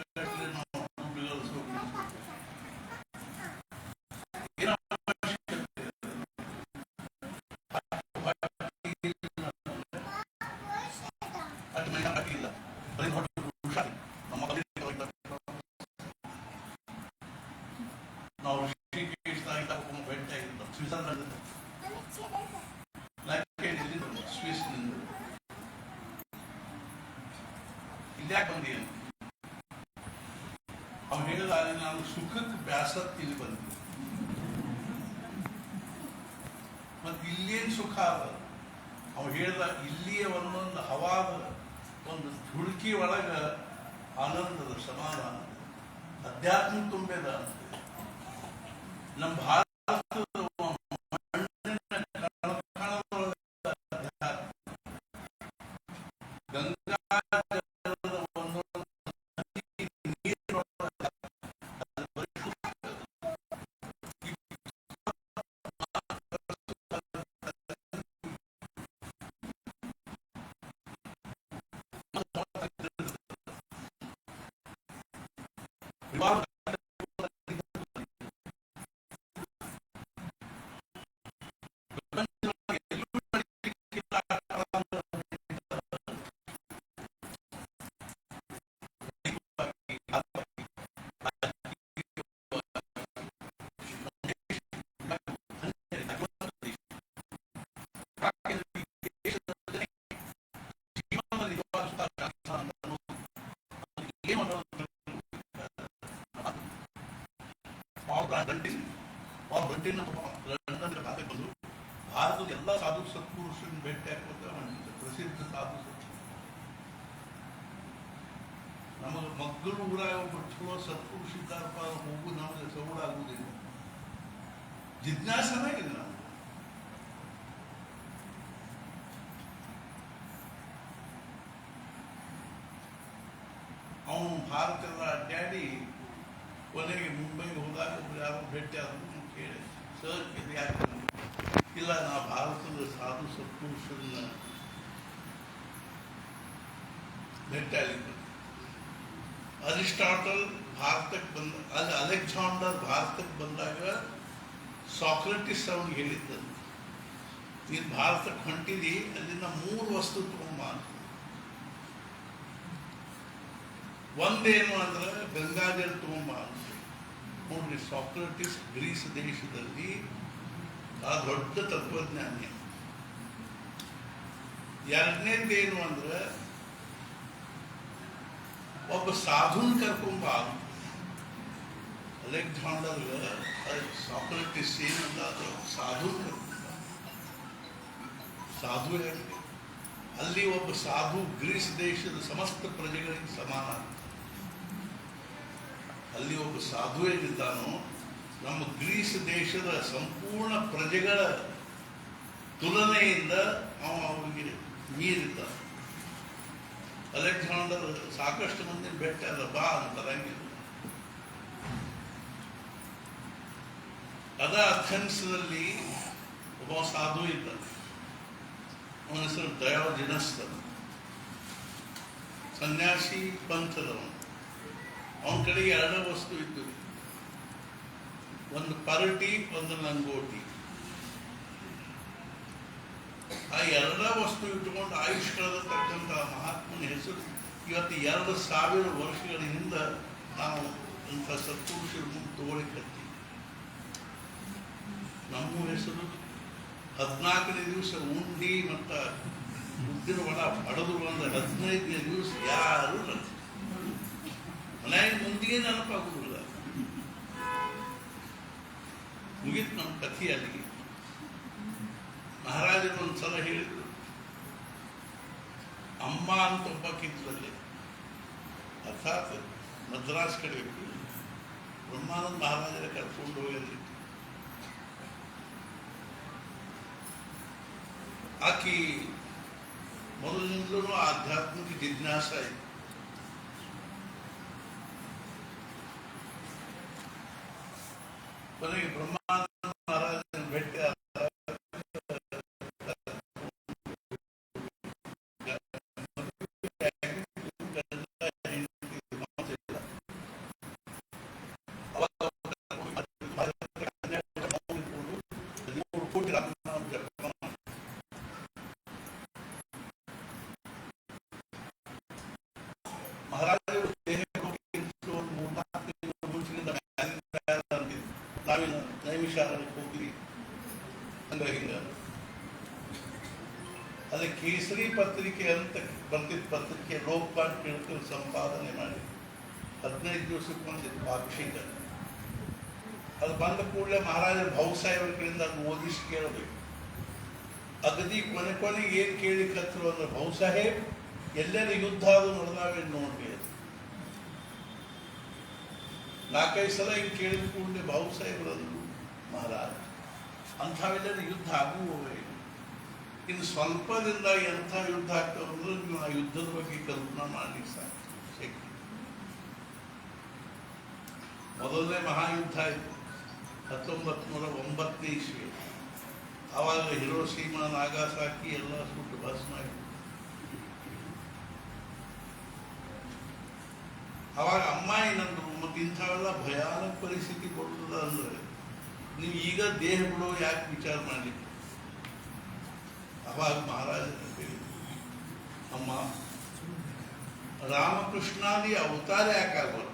ನಾವು ಸ್ವಿಟ್ಜರ್ಲೆಂಡ್ ಸ್ವಿಸ್ನಿಂದ ಇಲ್ಯಾಕೆ ಬಂದೀನಿ ಅವ್ನು ಹೇಳಿದ ನಾನು ಸುಖಕ್ಕೆ ಬ್ಯಾಸತ್ ಇಲ್ಲಿ ಬಂದೆ. ಮತ್ತೆ ಇಲ್ಲೇನು ಸುಖ ಅದ? ಅವ್ನು ಹೇಳಿದ ಇಲ್ಲಿಯ ಒಂದೊಂದು ಹವಾದ ಒಂದು ಹುಡುಕಿ ಒಳಗ ಆನಂದದ ಸಮಾಧಾನ ಅಧ್ಯಾತ್ಮ ತುಂಬೇದ ಅಂತ. ನಮ್ಮ ಭಾರತದ ಗಂಗಾ ಭಾರತದ ಎಲ್ಲ ಸಾಧು ಸತ್ಪುರುಷರನ್ನು ಭೇಟಿ ಹಾಕುವಂತ ಪ್ರಸಿದ್ಧ ಸಾಧು ನಮಗೆ ಮಕ್ಕಳು ಊರಾಗ ಒಬ್ಬ ಚಲೋ ಸತ್ಪುರುಷ ಇದ್ದಾರಪ್ಪ ಹೋಗು ನಮಗೆ ಸೌಡಾಗುವುದಿಲ್ಲ. ಜಿಜ್ಞಾಸನೇ ಇಲ್ಲ. ಅವನು ಭಾರತದ ಅಡ್ಡಾಡಿ ಕೊನೆಗೆ ಮುಂಬೈಗೆ ಹೋದಾಗ ಒಬ್ರು ಯಾರು ಭೇಟಿ ಆದ್ರು ಕೇಳಿ, ಸರ್ ಇದು ಯಾಕೆ? ಇಲ್ಲ, ನಾ ಭಾರತದ ಸಾಧು ಸತ್ಪುರುಷರನ್ನ ಭೇಟಿ ಆಗಿದ್ದೆ. ಅರಿಸ್ಟಾಟಲ್ ಭಾರತಕ್ಕೆ ಬಂದ, ಅಲ್ಲಿ ಅಲೆಕ್ಸಾಂಡರ್ ಭಾರತಕ್ಕೆ ಬಂದಾಗ ಸಾಕ್ರೆಟಿಸ್ ಅವನಿಗೆ ಹೇಳಿದ್ದಂತೆ, ನೀನು ಭಾರತಕ್ಕೆ ಹೊಂಟಿದಿ, ಅಲ್ಲಿಂದ 3 ವಸ್ತು ತಗೊಂಬ ಅಂತ. ಒಂದೇನು ಅಂದ್ರೆ ಗಂಗಾಜಲ್ ತಗೊಂಬ ಅಂತ. ನೋಡ್ರಿ, ಸಾಕ್ರೆಟಿಸ್ ಗ್ರೀಸ್ ದೇಶದಲ್ಲಿ ಆ ದೊಡ್ಡ ತತ್ವಜ್ಞಾನಿ. ಎರಡನೇದೇನು ಅಂದ್ರೆ ಒಬ್ಬ ಸಾಧುನ್ ಕರ್ಕೊಂಬ. ಅಲೆಕ್ಸಾಂಡರ್ ಸಾಕ್ರೆಟಿಸ್ ಏನಲ್ಲ, ಸಾಧುನ್ ಕರ್ಕೊಂಬ. ಸಾಧು ಹೇಳಿ ಅಲ್ಲಿ ಒಬ್ಬ ಸಾಧು ಗ್ರೀಸ್ ದೇಶದ ಸಮಸ್ತ ಪ್ರಜೆಗಳಿಗೆ ಸಮಾನ. ಅಲ್ಲಿ ಒಬ್ಬ ಸಾಧು ಏನಿದ್ದಾನೋ ನಮ್ಮ ಗ್ರೀಸ್ ದೇಶದ ಸಂಪೂರ್ಣ ಪ್ರಜೆಗಳ ತುಲನೆಯಿಂದ ಅವರಿಗೆ ಮೀರಿದ್ದ. ಅಲೆಕ್ಸಾಂಡರ್ ಸಾಕಷ್ಟು ಮಂದಿ ಬೆಟ್ಟ ಅಲ್ಲ ಬಾ ಅಂತರಂಗಿಲ್ಲ. ಅದ ಅಥೆನ್ಸ್ನಲ್ಲಿ ಒಬ್ಬ ಸಾಧು ಇದ್ದ, ಅವನ ಹೆಸರು ಡಯೋಜಿನಸ್. ಸನ್ಯಾಸಿ ಪಂಥದವನು. ಅವನ ಕಡೆಗೆ 2 ವಸ್ತು ಇದ್ದು, ಒಂದು ಪರಟಿ, ಒಂದು ಲಂಗೋಟಿ. ಆ 2 ವಸ್ತು ಇಟ್ಟುಕೊಂಡು ಆಯುಷ್ ಕಳೆದತಕ್ಕಂಥ ಮಹಾತ್ಮನ ಹೆಸರು ಇವತ್ತು 2000 ವರ್ಷಗಳ ಹಿಂದೆ ನಾವು ಇಂಥ ಸತ್ಪುರುಷರ ಮುಂದೆ ತಗೊಳ್ಳಿಕತ್ತೀವಿ. ನಮ್ಮ ಹೆಸರು 14ನೇ ದಿವಸ ಉಂಡಿ ಮತ್ತು ಉದ್ದಿನ ಒಣ ಬಡದು ಬಂದ 15 ದಿವಸ ಯಾರು ಮನೆಯಾಗ ಮುಂದಿಗೆ ನೆನಪಾಗುವುದಿಲ್ಲ. ಮುಗಿತು ನಮ್ಮ ಕಥೆ ಅಲ್ಲಿಗೆ. ಮಹಾರಾಜರು ಒಂದ್ಸಲ ಹೇಳಿದ್ರು, ಅಮ್ಮ ಅಂತ ಒಬ್ಬ ಕಿತ್ತಲ್ಲಿ ಅರ್ಥಾತ್ ಮದ್ರಾಸ್ ಕಡೆ ಬ್ರಹ್ಮಾನಂದ ಮಹಾರಾಜರ ಕರ್ಕೊಂಡು ಹೋಗಲಿ. ಆಕಿ ಮೊದಲಿನಿಂದಲೂ ಆಧ್ಯಾತ್ಮಿಕ ಜಿಜ್ಞಾಸ ಇದೆ. ಕೊನೆಗೆ ಬ್ರಹ್ಮಾನಂದ ಮಹಾರಾಜನ ಭೇಟಿ ಮಹಾರಾಜರು ನಾವಿನ ನೈಮಿಷಾರಣ್ಯಕ್ಕೆ ಹೋಗ್ತೀವಿ ಅಂದ್ರೆ ಹಿಂಗ ಅದೇ ಕೇಸರಿ ಪತ್ರಿಕೆ ಅಂತ ಬರ್ತಿದ್ದ ಪತ್ರಿಕೆ ಲೋಕಪಾಲ್ ಕೇಳ್ತೀವಿ ಸಂಪಾದನೆ ಮಾಡಿ 15 ದಿವಸಕ್ಕೆ ಬಂದಿದ್ದು ಪಾಕ್ಷಿಕ. ಅದು ಬಂದ ಕೂಡಲೇ ಮಹಾರಾಜರ ಭಾವುಸಾಹೇಬರ ಕಡೆಯಿಂದ ಅದು ಓದಿಸಿ ಕೇಳಬೇಕು. ಅಗದಿ ಕೊನೆಗೆ ಏನು ಕೇಳಿಕತ್ರು ಅಂದ್ರೆ, ಭಾವುಸಾಹೇಬ್ ಎಲ್ಲೆಲ್ಲ ಯುದ್ಧ ಅದು ನಡೆದಾವೇನು ನೋಡ್ರಿ. 4-5 ಸಲ ಹಿಂಗೆ ಕೇಳಿದ ಕೂಡಲೇ ಭಾವುಸಾಹೇಬರಂದ್ರು, ಮಹಾರಾಜ ಅಂಥವೆಲ್ಲ ಯುದ್ಧ ಆಗುವವೇ, ಇನ್ನು ಸ್ವಲ್ಪದಿಂದ ಎಂಥ ಯುದ್ಧ ಆಗ್ತಾವಂದ್ರೆ ನೀವು ಆ ಯುದ್ಧದ ಬಗ್ಗೆ ಕಲ್ಪನಾ ಮಾಡಿ ಸಾಕು. ಮೊದಲನೇ ಮಹಾಯುದ್ಧ ಆಯಿತು 1909 ಇಸ್ವಿ. ಆವಾಗ ಹಿರೋಶಿಮಾ ನಾಗಾಸಾಕಿ ಎಲ್ಲ ಸುಟ್ಟು ಭಸ್ಮ ಆಯಿತು. ಅವಾಗ ಅಮ್ಮ ಏನಂದ್ರು, ಮತ್ತೆ ಇಂಥವೆಲ್ಲ ಭಯಾನಕ ಪರಿಸ್ಥಿತಿ ಬರುತ್ತದೆ ಅಂದ್ರೆ ನೀವು ಈಗ ದೇಹ ಬಿಡೋ ಯಾಕೆ ವಿಚಾರ ಮಾಡಿ. ಅವಾಗ ಮಹಾರಾಜ ಅಮ್ಮ ರಾಮಕೃಷ್ಣಾದಿ ಅವತಾರ ಯಾಕೆ ಆಗ್ಬಾರ್ದು?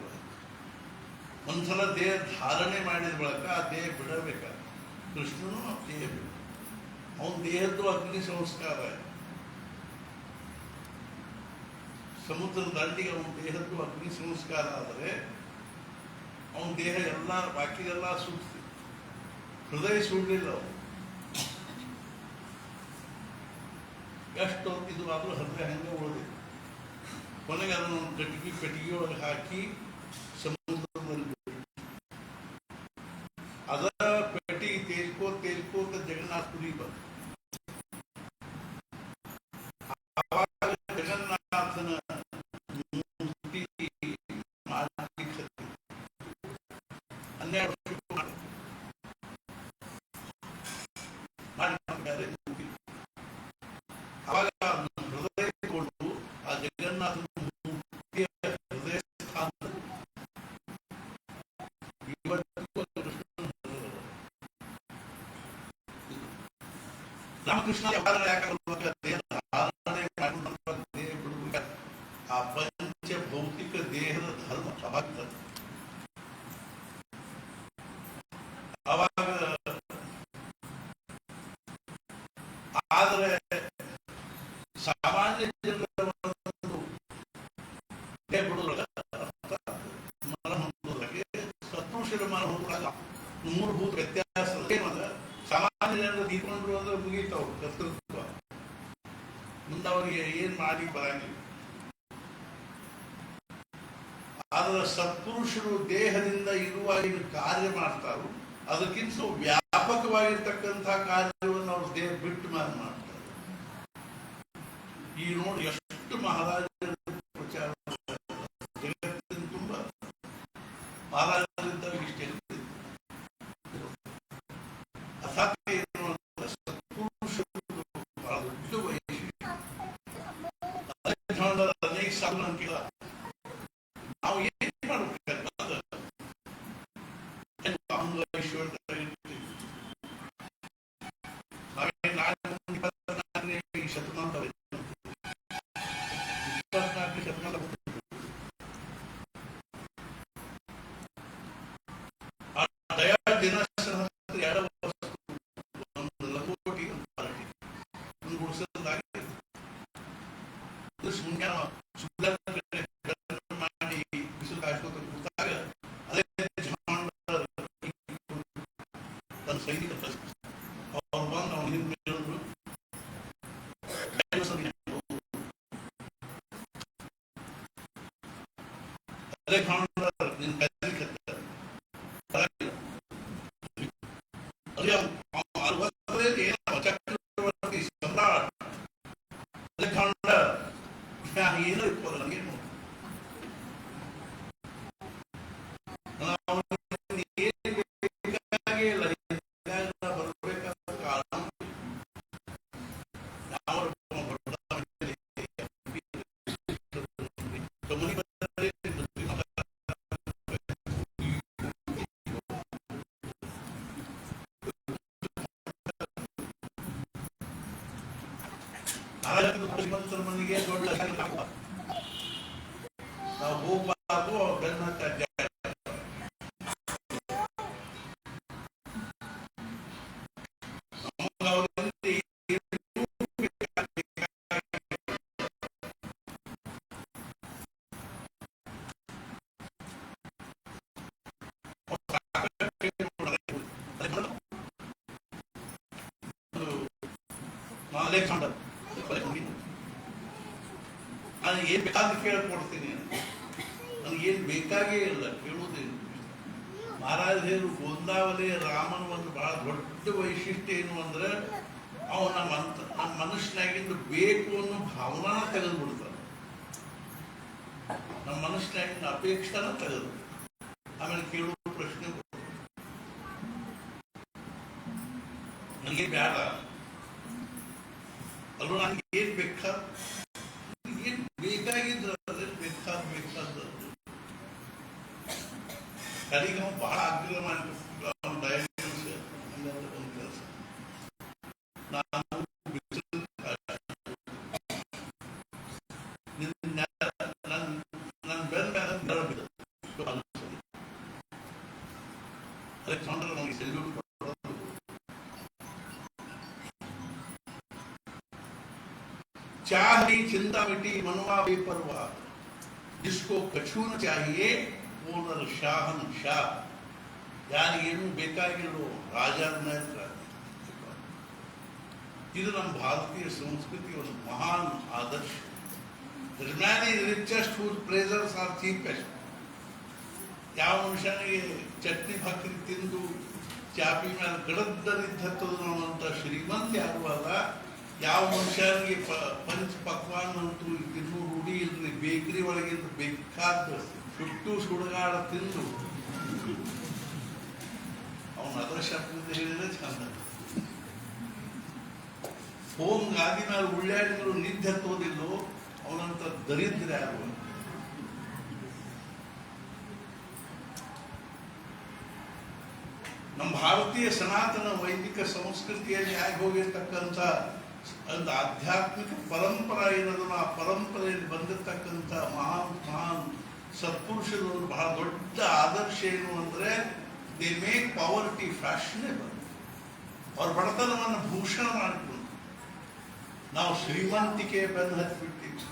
ಒಂದ್ಸಲ ದೇಹ ಧಾರಣೆ ಮಾಡಿದ ಬಳಿಕ ಆ ದೇಹ ಬಿಡಬೇಕ. ಕೃಷ್ಣನು ದೇಹ ಬಿಡ, ಅವನ ದೇಹದ್ದು ಅಗ್ನಿ ಸಂಸ್ಕಾರ ಆಯ್ತು. ಸಮುದ್ರ ದಂಡಿಗೆ ಅವನ ದೇಹದ್ದು ಅಗ್ನಿ ಸಂಸ್ಕಾರ ಆದರೆ ಅವನ ದೇಹ ಎಲ್ಲ ಬಾಕಿದೆಲ್ಲ ಸುಡ್ತಿ, ಹೃದಯ ಸುಡಲಿಲ್ಲ. ಅವನು ಎಷ್ಟು ಇದು ಆದರೂ ಹೃದಯ ಹಂಗೆ ಉಳಿದಿದೆ. ಕೊನೆಗೆ ಅದನ್ನು ಕಟ್ಟಿಗೆ ಒಳಗೆ ಹಾಕಿ ಸಮುದ್ರದಲ್ಲಿ ಅದ ಪೆಟ್ಟಿಗೆ ತೇಲ್ಕೋತ ಜಗನ್ನಾಥಪುರಿ ಬಂದ. ಜಗನ್ನಾಥನ ಮೂರ್ತಿ ಮಾಡಲಿಕ್ಕೆ 12 ಅವಾಗ ಹೃದಯ ಕೊಂಡು ಆ ಜಗನ್ನಾಥನ ಮೂರ್ತಿಯ ಹೃದಯ ಸ್ಥಾನ ರಾಮಕೃಷ್ಣ ಆ ಪಂಚ ಭೌತಿಕ ದೇಹದ ಧರ್ಮ ಅಭಾಗ್ತದೆ. ಅವಾಗ ಆದರೆ ಸಾಮಾನ್ಯ ಜನರ ಮನ ಹೊಂದೋದ್ರಾಗೆ ಸತ್ಪುರುಷರ ಮನ ಹೊಂದಾಗ ಮೂಲಭೂತ ವ್ಯತ್ಯಾಸ ಏನಂದ್ರೆ, ಸಾಮಾನ್ಯ ಜನರು ತೀರ್ಕೊಂಡ್ರು ಅಂದ್ರೆ ಮುಗೀತವ್ರು ಕರ್ತೃತ್ವ, ಮುಂದೆ ಅವರಿಗೆ ಏನ್ ಮಾಡಿ ಬರಂಗಿಲ್ಲ. ಆದರೆ ಸತ್ಪುರುಷರು ದೇಹದಿಂದ ಇರುವಾಗ ಕಾರ್ಯ ಮಾಡ್ತಾರೋ ಅದಕ್ಕಿಂತ ವ್ಯಾಪಕವಾಗಿರ್ತಕ್ಕಂಥ ಕಾರ್ಯವನ್ನು ಅವ್ರ ದೇಹ ಬಿಟ್ಟು ಮಾಡ್ತಾರೆ. ಈ ನೋಡಿ ಎಷ್ಟು ಮಹಾರಾಜರ ಪ್ರಚಾರ ಜಗತ್ತಿನ ತುಂಬ ಮಹಾರಾಜರಿಂದ ಇಷ್ಟೇ ಅಸಾಧ್ಯ ಏನು ಅಂದ್ರೆ ಸತ್ಪುರುಷರು ಬಹಳ ದೊಡ್ಡ ವೈಶಿಷ್ಟ್ಯ. ಅನೇಕ ಸಾಲು ಅಂಕಿಲ್ಲ. ನಾವು ಏನ್ ಮಾಡಬೇಕಾದ್ರೆ ಶತಮಾನ 24 ಶತಮಾನ ದಯಾ ದಿನಾಚರಣೆ 2 ವರ್ಷ ಒಂದು ಲಕೋಟಿ ಪಾರ್ಟಿ ಒಂದು ಗುಡಿಸದಾಗಿ ನಿನ್ ಕಲಿಕತ್ತ ಚಕ್ರವರ್ತಿ ಸಮ್ರಾಟ್ ಅಲೆಕ್ಸಾಂಡರ್ ಏನೋ ಇರ್ಬೋದು ನನಗೇನು ಬರಬೇಕಾದ ಕಾರಣ ಶ್ರೀಮಂತರ ಮನೆಗೆ ದೊಡ್ಡ ನಾವು ಹೋಗಬಾರ್ದು ಅವ್ರ ಬೆನ್ನ ಅಲೆಕ್ಸಾಂಡರ್ ನಾನು ಏನ್ ಬೇಕಾದ್ರೆ ಕೇಳ್ಕೊಡ್ತೀನಿ, ನನಗೇನು ಬೇಕಾಗೇ ಇಲ್ಲ, ಕೇಳುವುದೇನು. ಮಹಾರಾಜರು ಗೋಂದಾವಲಿ ರಾಮನ ಒಂದು ಬಹಳ ದೊಡ್ಡ ವೈಶಿಷ್ಟ್ಯ ಏನು ಅಂದ್ರೆ ಅವ ನಮ್ಮ ಮನುಷ್ಯನಾಗಿಂದು ಬೇಕು ಅನ್ನೋ ಭಾವನಾನ ತೆಗೆದು ಬಿಡ್ತಾನೆ, ನಮ್ಮ ಮನುಷ್ಯನಾಗಿಂದ ಅಪೇಕ್ಷೆನ ತೆಗೆದು ಆಮೇಲೆ ಕೇಳುವ ಪ್ರಶ್ನೆ ನನಗೆ ಬೇಡ ಅಲ್ವ, ನನಗೆ ಏನ್ ಬೇಕಾ ಏನ್ ಬೇಕಾಗಿದ್ರು ಅದ್ರಲ್ಲಿ ಬೇಕಾದದ್ದು ಕಡೆಗೆ ನಾವು ಬಹಳ ಆಗ್ರಹ ಮಾಡ್ಬೇಕು ಡಯಾಗ್ನೋಸ್ ಒಂದು ಕೆಲಸ ನಾನು ನನ್ನ ಬೆಲ್ ಮೇಲೆ ಅಲೆಕ್ಸಾಂಡರ್ ನಮಗೆ ಸೆಲ್ಯೂಟ್ चाह चिंता मिटी मनवा बेपरवाह, जिसको कछु न चाहिए वो नर शाहन शाह, ಯಾರಿಗೇನು ಬೇಕಾಗಿರೋ ರಾಜಾರನ್ನ. ಇದು ನಮ್ಮ ಭಾರತೀಯ ಸಂಸ್ಕೃತಿ ಒಂದು ಮಹಾನ್ ಆದರ್ಶ. The man is richest whose pleasures are cheapest. ಯಾವ ಮನುಷ್ಯನಿಗೆ ಚಟ್ನಿ ಭಾಕರಿ ತಿಂದು ಚಾಪಿ ಮೇಲೆ ಗಡದ್ದರಿದ್ದತ್ತದ ಶ್ರೀಮಂತ ಯಾರುವಾಗ, ಯಾವ ಮನುಷ್ಯನಿಗೆ ಪಂಚ ಪಕ್ವಾನ್ ಅಂತೂ ತಿನ್ನು ರೂಢಿ ಇಲ್ರಿ, ಬೇಕರಿ ಒಳಗಿಂದ ಬೇಕಾದ ಸುಟ್ಟು ಸುಡುಗಾಡ ತಿಂದು ಅವನ ಅದರ ಶಬ್ದ ಹೇಳಿದ್ರೆ ಚಂದ. ಹೋಮ್ ಗಾದಿ ಮೇಲೆ ಉಳ್ಳಾಡಿದ್ರು ನಿದ್ದೆ ಹತ್ತೋದಿಲ್ಲೋ ಅವನಂತ ದರಿದ್ರ ಯಾರು. ನಮ್ಮ ಭಾರತೀಯ ಸನಾತನ ವೈದಿಕ ಸಂಸ್ಕೃತಿಯಲ್ಲಿ ಆಗಿ ಹೋಗಿರ್ತಕ್ಕಂಥ ಒಂದು ಆಧ್ಯಾತ್ಮಿಕ ಪರಂಪರೆ ಏನದನ್ನ, ಆ ಪರಂಪರೆಯಲ್ಲಿ ಬಂದಿರತಕ್ಕಂಥ ಮಹಾನ್ ಸತ್ಪುರುಷರು ಬಹಳ ದೊಡ್ಡ ಆದರ್ಶ ಏನು ಅಂದ್ರೆ ದೇ ಮೇಕ್ ಪಾವರ್ಟಿ ಫ್ಯಾಷನೇಬಲ್. ಅವ್ರ ಬಡತನವನ್ನು ಭೂಷಣ ಮಾಡಿಕೊಂಡು ನಾವು ಶ್ರೀಮಂತಿಕೆ ಬೆನ್ನು ಹತ್ತಿಬಿಟ್ಟಿವಿ.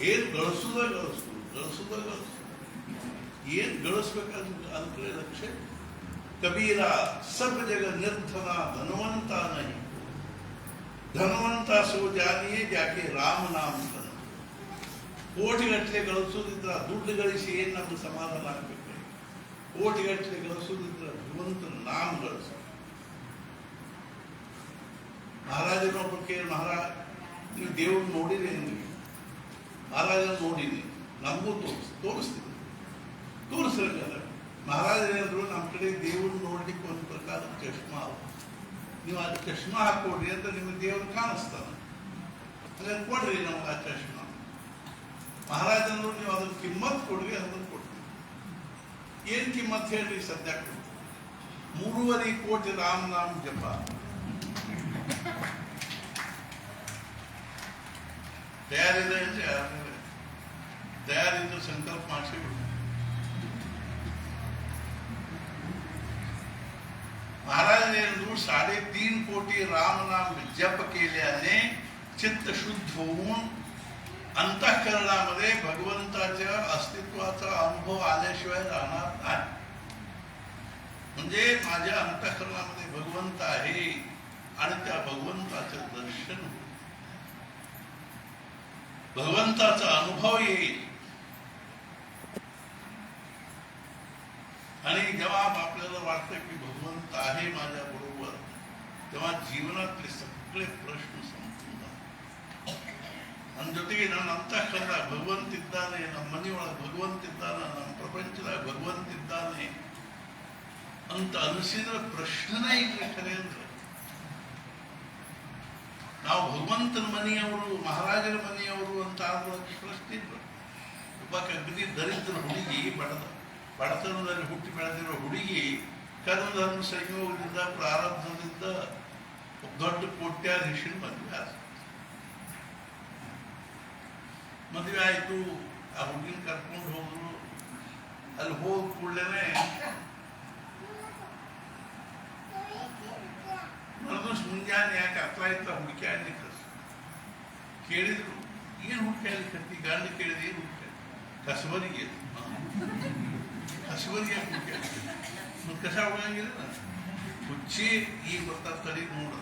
ಏನ್ ಗಳಿಸುದ ಏನ್ ಗಳಿಸ್ಬೇಕಂತ ಅಂದ್ರೆ ಲಕ್ಷ್ಯ. ಕಬೀರ ಸಬ್ ಜಗ ನಿರ್ಧನ ಧನವಂತ ನಹಿ, ಧನವಂತ ಸೋ ಜಾನಿಯೇ ಜಾಕೆ ರಾಮ ನಾಮ. ಕೋಟಿಗಟ್ಟಲೆ ಗಳಿಸೋದಿದ್ರ ದುಡ್ಡು ಗಳಿಸಿ ಏನ್ ನಮ್ಗೆ ಸಮಾಧಾನ ಆಗ್ಬೇಕು, ಕೋಟಿಗಟ್ಟಲೆ ಗಳಿಸೋದಿದ್ರ ಭಗವಂತನ ನಾಮ ಗಳಿಸ. ಮಹಾರಾಜನೊಬ್ಬ ಕೇಳಿ, ಮಹಾರಾಜ್ ನೀವು ದೇವ್ರು ನೋಡಿರಿ ಅಂದ್ರಿ. ಮಹಾರಾಜನ ನೋಡಿನಿ, ನಮಗೂ ತೋರಿಸ್ರಂಗಲ್ಲ. ಮಹಾರಾಜರೇಂದ್ರು ನಮ್ಮ ಕಡೆ ದೇವ್ರು ನೋಡ್ಲಿಕ್ಕೆ ಒಂದು ಪ್ರಕಾರ ಚಶ್ಮಾ, ನೀವು ಅದು ಚಶ್ಮಾ ಹಾಕೊಡ್ರಿ ಅಂತ ನಿಮಗೆ ದೇವರು ಕಾಣಿಸ್ತಾನೆ, ಹಾಗಾಗಿ ಕೊಡ್ರಿ ನಮ್ಗೆ ಆ ಚಶ್ಮಾ. ಮಹಾರಾಜಂದ್ರು ನೀವು ಅದನ್ನ ಕಿಮ್ಮತ್ ಕೊಡ್ರಿ, ಅದನ್ನು ಕೊಡ್ರಿ. ಏನ್ ಕಿಮ್ಮತ್ ಹೇಳ್ರಿ ಸದ್ಯ? 3.5 ಕೋಟಿ ರಾಮ್ ನಾಮ್ ಜಪ. ತಯಾರಿದೆ ಅಂದ್ರೆ ತಯಾರಿದ್ದು ಸಂಕಲ್ಪ ಮಾಡಿಸಿಬಿಡ್ರಿ. महाराज ने 3.5 कोटी राम नाम जप केल्याने चित्त शुद्ध होऊन अंतःकरणामध्ये भगवंताच्या अस्तित्वाचा अनुभव आल्याशिवाय राहणार नाही. म्हणजे माझ्या अंतःकरणामध्ये भगवंत आहे आणि त्या भगवंताचं दर्शन, भगवंताचा अनुभव येईल. वाटतं की भगवंत आहे माझ्या बरोबर, तेव्हा जीवनातले सगळे प्रश्न संपून ನನ್ನ ಜೊತೆಗೆ ನನ್ನ ಅಂತಃಕರಣ ಭಗವಂತ ಇದ್ದಾನೆ, ನಮ್ಮ ಮನೆಯೊಳಗೆ ಭಗವಂತ ಇದ್ದಾನೆ, ನಮ್ಮ ಪ್ರಪಂಚದಾಗ ಭಗವಂತ ಇದ್ದಾನೆ ಅಂತ ಅನಿಸಿದ್ರೆ ಪ್ರಶ್ನೆನೇ ಇಲ್ಲ. ಖರೆ ಅಂದ್ರೆ ನಾವು ಭಗವಂತನ ಮನೆಯವರು, ಮಹಾರಾಜರ ಮನೆಯವರು ಅಂತ ಆಗೋದಕ್ಕೆ ಪ್ರಶ್ನೆ ಇಲ್ಲ. ಒಬ್ಬ ಅಗದಿ ದರಿದ್ರ ಹುಡುಗಿ, ಬಡತನದಲ್ಲಿ ಹುಟ್ಟಿ ಬೆಳೆದಿರೋ ಹುಡುಗಿ ಕರ್ಮಧರ್ಮ ಸಂಯೋಗದಿಂದ ಪ್ರಾರಬ್ಧದಿಂದ ದೊಡ್ಡ ಕೋಟ್ಯಾಧೀಶನ ಮದುವೆ ಆಯಿತು. ಆ ಹುಡುಗಿನ ಕರ್ಕೊಂಡು ಹೋದ್ರು. ಅಲ್ಲಿ ಹೋದ ಕೂಡಲೇ ಮರದಿವ್ಸ ಮುಂಜಾನೆ ಯಾಕೆ ಹತ್ರ ಇತ್ತ ಹುಡುಕಿ ಆಡ್ಲಿಕ್ಕೆ ಕೇಳಿದ್ರು. ಏನು ಹುಡುಕಿ ಆಡ್ಲಿಕ್ಕೆ ಗಂಡ ಕೇಳಿದ ಏನು ಹುಡುಕಿ ಕಸಬರಿಗೆ ಯಾಕೆ ಹುಡುಕಿ ಮತ್ತೆ ಕಸ ಹೋಗಂಗಿಲ್ಲ. ಹುಚ್ಚಿ ಈಗ ಗೊತ್ತಾಗ್ತದೆ ನೋಡು.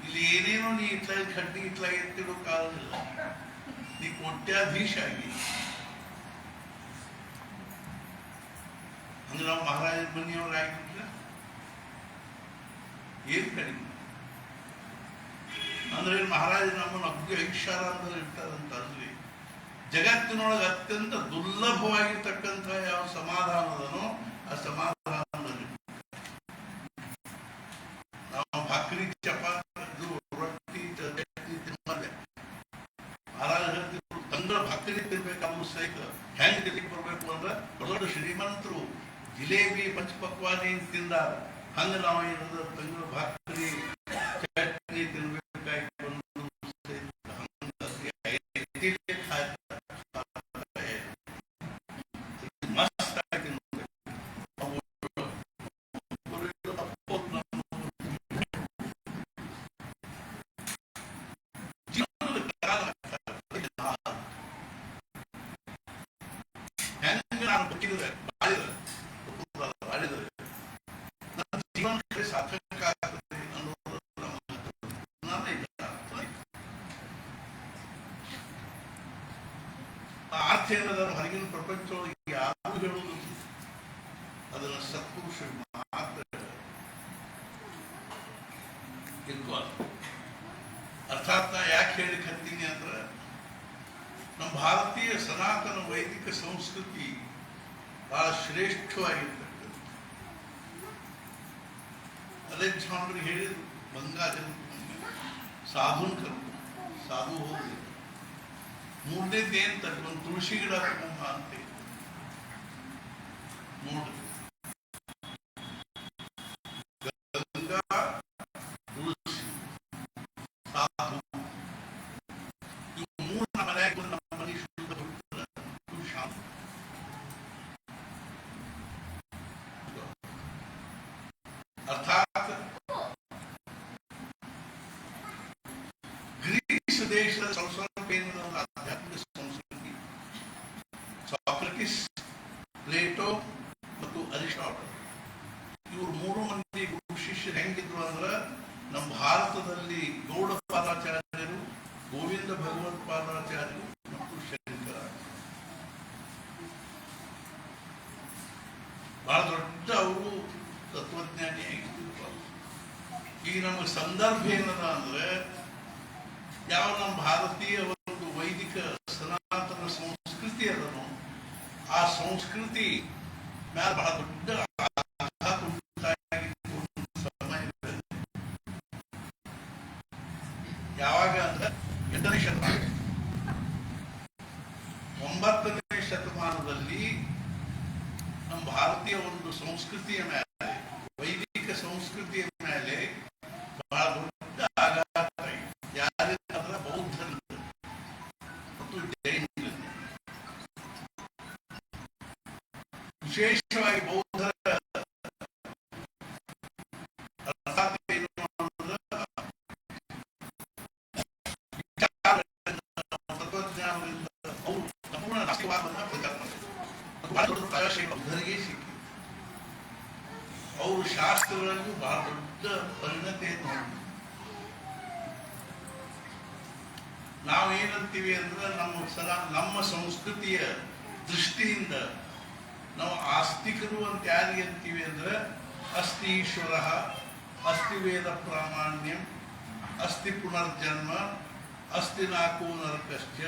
ಇಲ್ಲಿ ಏನೇನೋ ನೀ ಇಟ್ಲಾಗಿ ಕಡ್ಡಿ ಇಟ್ಲಾಗಿ ಎತ್ತಿಡೋ ಕಾಲದಿಲ್ಲ. ನೀ ಕೋಟ್ಯಾಧೀಶ ಆಗಿ ಅಂದ್ರೆ ನಾವು ಮಹಾರಾಜರ ಮನೆಯವ್ರು ಆಗಿಲ್ಲ ಏನ್ ಕಡಿಮೆ ಅಂದ್ರೆ ಮಹಾರಾಜ ನಮ್ಮನ್ನು ಅಗ್ನಿ ಐಷಾರಾಮದಲ್ಲಿ ಇರ್ತಾರಂತ. ಅಲ್ಲಿ ಜಗತ್ತಿನೊಳಗೆ ಅತ್ಯಂತ ದುರ್ಲಭವಾಗಿರ್ತಕ್ಕಂಥ ಯಾವ ಸಮಾಧಾನದನೋ ಆ ಸಮಾಧಾನದಲ್ಲಿ ನಾವು ಭಾಕ್ರಿ ಚಪಾತಿ ರೊಟ್ಟಿ ತಿನ್ನದೆ ಮಹಾರಾಜ ಹೇಳ್ತಿದ್ರು, ತಂಗಳ ಭಾಕ್ರಿ ತಿನ್ಬೇಕಾದ್ರೂ ಸಹಿತ ಹೆಂಗ್ ತಿನ್ಲಿಕ್ಕೆ ಬರ್ಬೇಕು ಅಂದ್ರೆ ದೊಡ್ಡ ಶ್ರೀಮಂತರು ಜಿಲೇಬಿ ಪಂಚಪಕ್ವಾನಿ ತಿಂದಾರ. ಹಂಗ ನಾವು ಏನಾದ್ರು ತಂಗಳ ಭಾಕ್ರಿ ಚಟ್ನಿ ತಿನ್ಬೇಕಾಗಿ ಹೊರಗಿನ ಪ್ರಪಂಚದೊಳಗೆ ಯಾರು ಹೇಳುವುದು ಅದನ್ನ ಸತ್ಪುರುಷರು ಮಾತ್ರ ಅರ್ಥಾತ್ ನಾ ಯಾಕೆ ಹೇಳಿಕ್ ಹತ್ತೀನಿ ಅಂದ್ರೆ ನಮ್ಮ ಭಾರತೀಯ ಸನಾತನ ವೈದಿಕ ಸಂಸ್ಕೃತಿ ಬಹಳ ಶ್ರೇಷ್ಠವಾಗಿರ್ತಕ್ಕಂಥ. ಅಲೆಕ್ಸಾಂಡರ್ ಹೇಳಿದ್ರು, ಬಂಗಾಳ ಸಾಧುನ್ ಕರ್ಕೊಂಡು ಸಾಧು ಹೋಗಿ ಮೂರನೇದು ಏನ್ ತಕ್ಕ ಒಂದು ತುಳಸಿ ಗಿಡ ತಗೊಂಬ ಅಂತ ನೋಡ್ರಿ. ಗಂಗಾ ತುಳಸಿ ಸಾಧು ಇವು ಮೂರು ನಮ್ಮ ಮನೆಯಾಗ ನಮ್ಮ ಮನೆ ಶುದ್ಧ ಶಾಂತ. ಅರ್ಥಾತ್ ಗ್ರೀಸ್ ದೇಶದ ಸಂಸ್ಕೃತಿ ಆಧ್ಯಾತ್ಮಿಕ ಸಂಸ್ಕೃತಿ ಸಾಕ್ರಟಿಸ್, ಪ್ಲೇಟೋ ಮತ್ತು ಅರಿಸ್ಟಾಟಲ್ ಇವರು ಮೂರು ಮಂದಿ ಗುರು ಶಿಷ್ಯರು ಹೆಂಗಿದ್ರು ಅಂದ್ರೆ ನಮ್ಮ ಭಾರತದಲ್ಲಿ ಗೌಡಪಾದಾಚಾರ್ಯರು, ಗೋವಿಂದ ಭಗವತ್ಪಾದಾಚಾರ್ಯರು ಮತ್ತು ಶಂಕರ ಬಹಳ ದೊಡ್ಡ ಅವರು ತತ್ವಜ್ಞಾನಿಯಾಗಿದ್ರು. ಈಗ ನಮ್ಮ ಸಂದರ್ಭ ಏನದ ಅಂದ್ರೆ ಯಾವ ನಮ್ಮ ಭಾರತೀಯ ಒಂದು ವೈದಿಕ ಸನಾತನ ಸಂಸ್ಕೃತಿ ಅದನ್ನು ಆ ಸಂಸ್ಕೃತಿ ಮ್ಯಾಲ ಬಹಳ ದೊಡ್ಡ ಆಘಾತ ಉಂಟಾಗಿತ್ತು ಸಮಯದಲ್ಲಿ. ಯಾವಾಗ ಅಂದ್ರೆ 8ನೇ ಶತಮಾನ 9ನೇ ಶತಮಾನದಲ್ಲಿ ನಮ್ಮ ಭಾರತೀಯ ಒಂದು ಸಂಸ್ಕೃತಿಯ ಮೇಲೆ, ವೈದಿಕ ಸಂಸ್ಕೃತಿಯ ಮೇಲೆ ಬಹಳ ದೊಡ್ಡ ಆಘಾತ ಯಾರಿಂದ ಬೌದ್ಧರಿಂದ ಮತ್ತು ಜೈನರಿಂದ, ವಿಶೇಷವಾಗಿ ಬೌದ್ಧರ ತತ್ವಜ್ಞಾನದಿಂದ ಅವರು ಸಂಪೂರ್ಣ ನಾಸ್ತಿಕವಾದವನ್ನು ಪ್ರಚಾರ ಮಾಡಿದರು. ಬಹಳ ದೊಡ್ಡ ಪ್ರಯಾಸ ಬೌದ್ಧರಿಗೆ ಸಿಕ್ಕಿ ಅವರು ಶಾಸ್ತ್ರಗಳಲ್ಲೂ ಬಹಳ ದೊಡ್ಡ ಪರಿಣತಿಯನ್ನು ಹೊಂದಿದರು. ನಾವೇನಂತೀವಿ ಅಂದ್ರೆ ನಮ್ಮ ಸಂಸ್ಕೃತಿಯ ದೃಷ್ಟಿಯಿಂದ ನಾವು ಆಸ್ತಿಕರು ಅಂತ ಯಾರಿಗೆ ಅಂತೀವಿ ಅಂದ್ರೆ ಅಸ್ತಿ ಈಶ್ವರ, ಅಸ್ತಿ ವೇದ ಪ್ರಾಮಾಣ್ಯಂ, ಅಸ್ತಿ ಪುನರ್ಜನ್ಮ, ಅಸ್ತಿ ನಾಕು ನರಕಶ್ಚ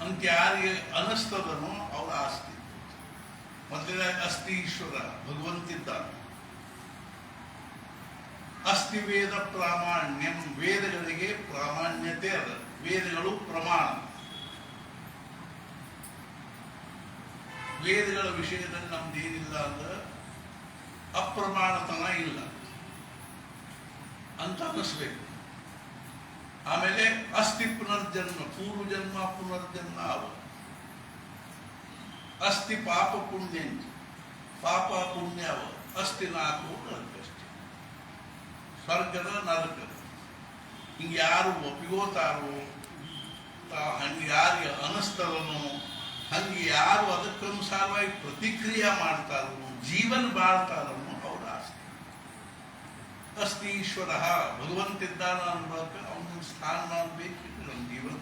ಅಂತ ಯಾರಿಗೆ ಅನಿಸ್ತದನೋ ಅವರ ಆಸ್ತಿ. ಮೊದಲನೇದಾಗಿ ಅಸ್ತಿ ಈಶ್ವರ, ಭಗವಂತಿದ್ದಾನೆ. ಅಸ್ತಿ ವೇದ ಪ್ರಾಮಾಣ್ಯಂ, ವೇದಗಳಿಗೆ ಪ್ರಾಮಾಣ್ಯತೆ ಅದ, ವೇದಗಳು ಪ್ರಮಾಣ. ವೇದಗಳ ವಿಷಯದಲ್ಲಿ ನಮ್ದೇನಿಲ್ಲ ಅಂದ್ರೆ ಅಪ್ರಮಾಣತನ ಇಲ್ಲ ಅಂತ ಅನ್ನಿಸ್ಬೇಕು. ಆಮೇಲೆ ಅಸ್ತಿ ಪುನರ್ಜನ್ಮ, ಪೂರ್ವ ಜನ್ಮ ಪುನರ್ಜನ್ಮ ಅವ. ಅಸ್ತಿ ಪಾಪ ಪುಣ್ಯ, ಪಾಪ ಪುಣ್ಯ ಅವ. ಅಸ್ತಿ ನಾಲ್ಕು ನರಕಷ್ಟೇ, ಸ್ವರ್ಗದ ನರಕ. ಹಿಂಗೆ ಯಾರು ಒಪ್ಪಿಗೋತಾರೋ, ಹಂಗೆ ಯಾರಿಗೆ ಅನಿಸ್ತದನೋ, ಹಂಗೆ ಯಾರು ಅದಕ್ಕನುಸಾರವಾಗಿ ಪ್ರತಿಕ್ರಿಯೆ ಮಾಡ್ತಾರೋ, ಜೀವನ ಬಾಳ್ತಾರೋ ಅವರ ಆಸ್ತಿ. ಅಸ್ತಿ ಈಶ್ವರ, ಭಗವಂತಿದ್ದಾನ ಅನ್ಬೇಕು, ಅವನ ಸ್ಥಾನ ಬೇಕಿಲ್ಲ ನಮ್ಮ ಜೀವನ.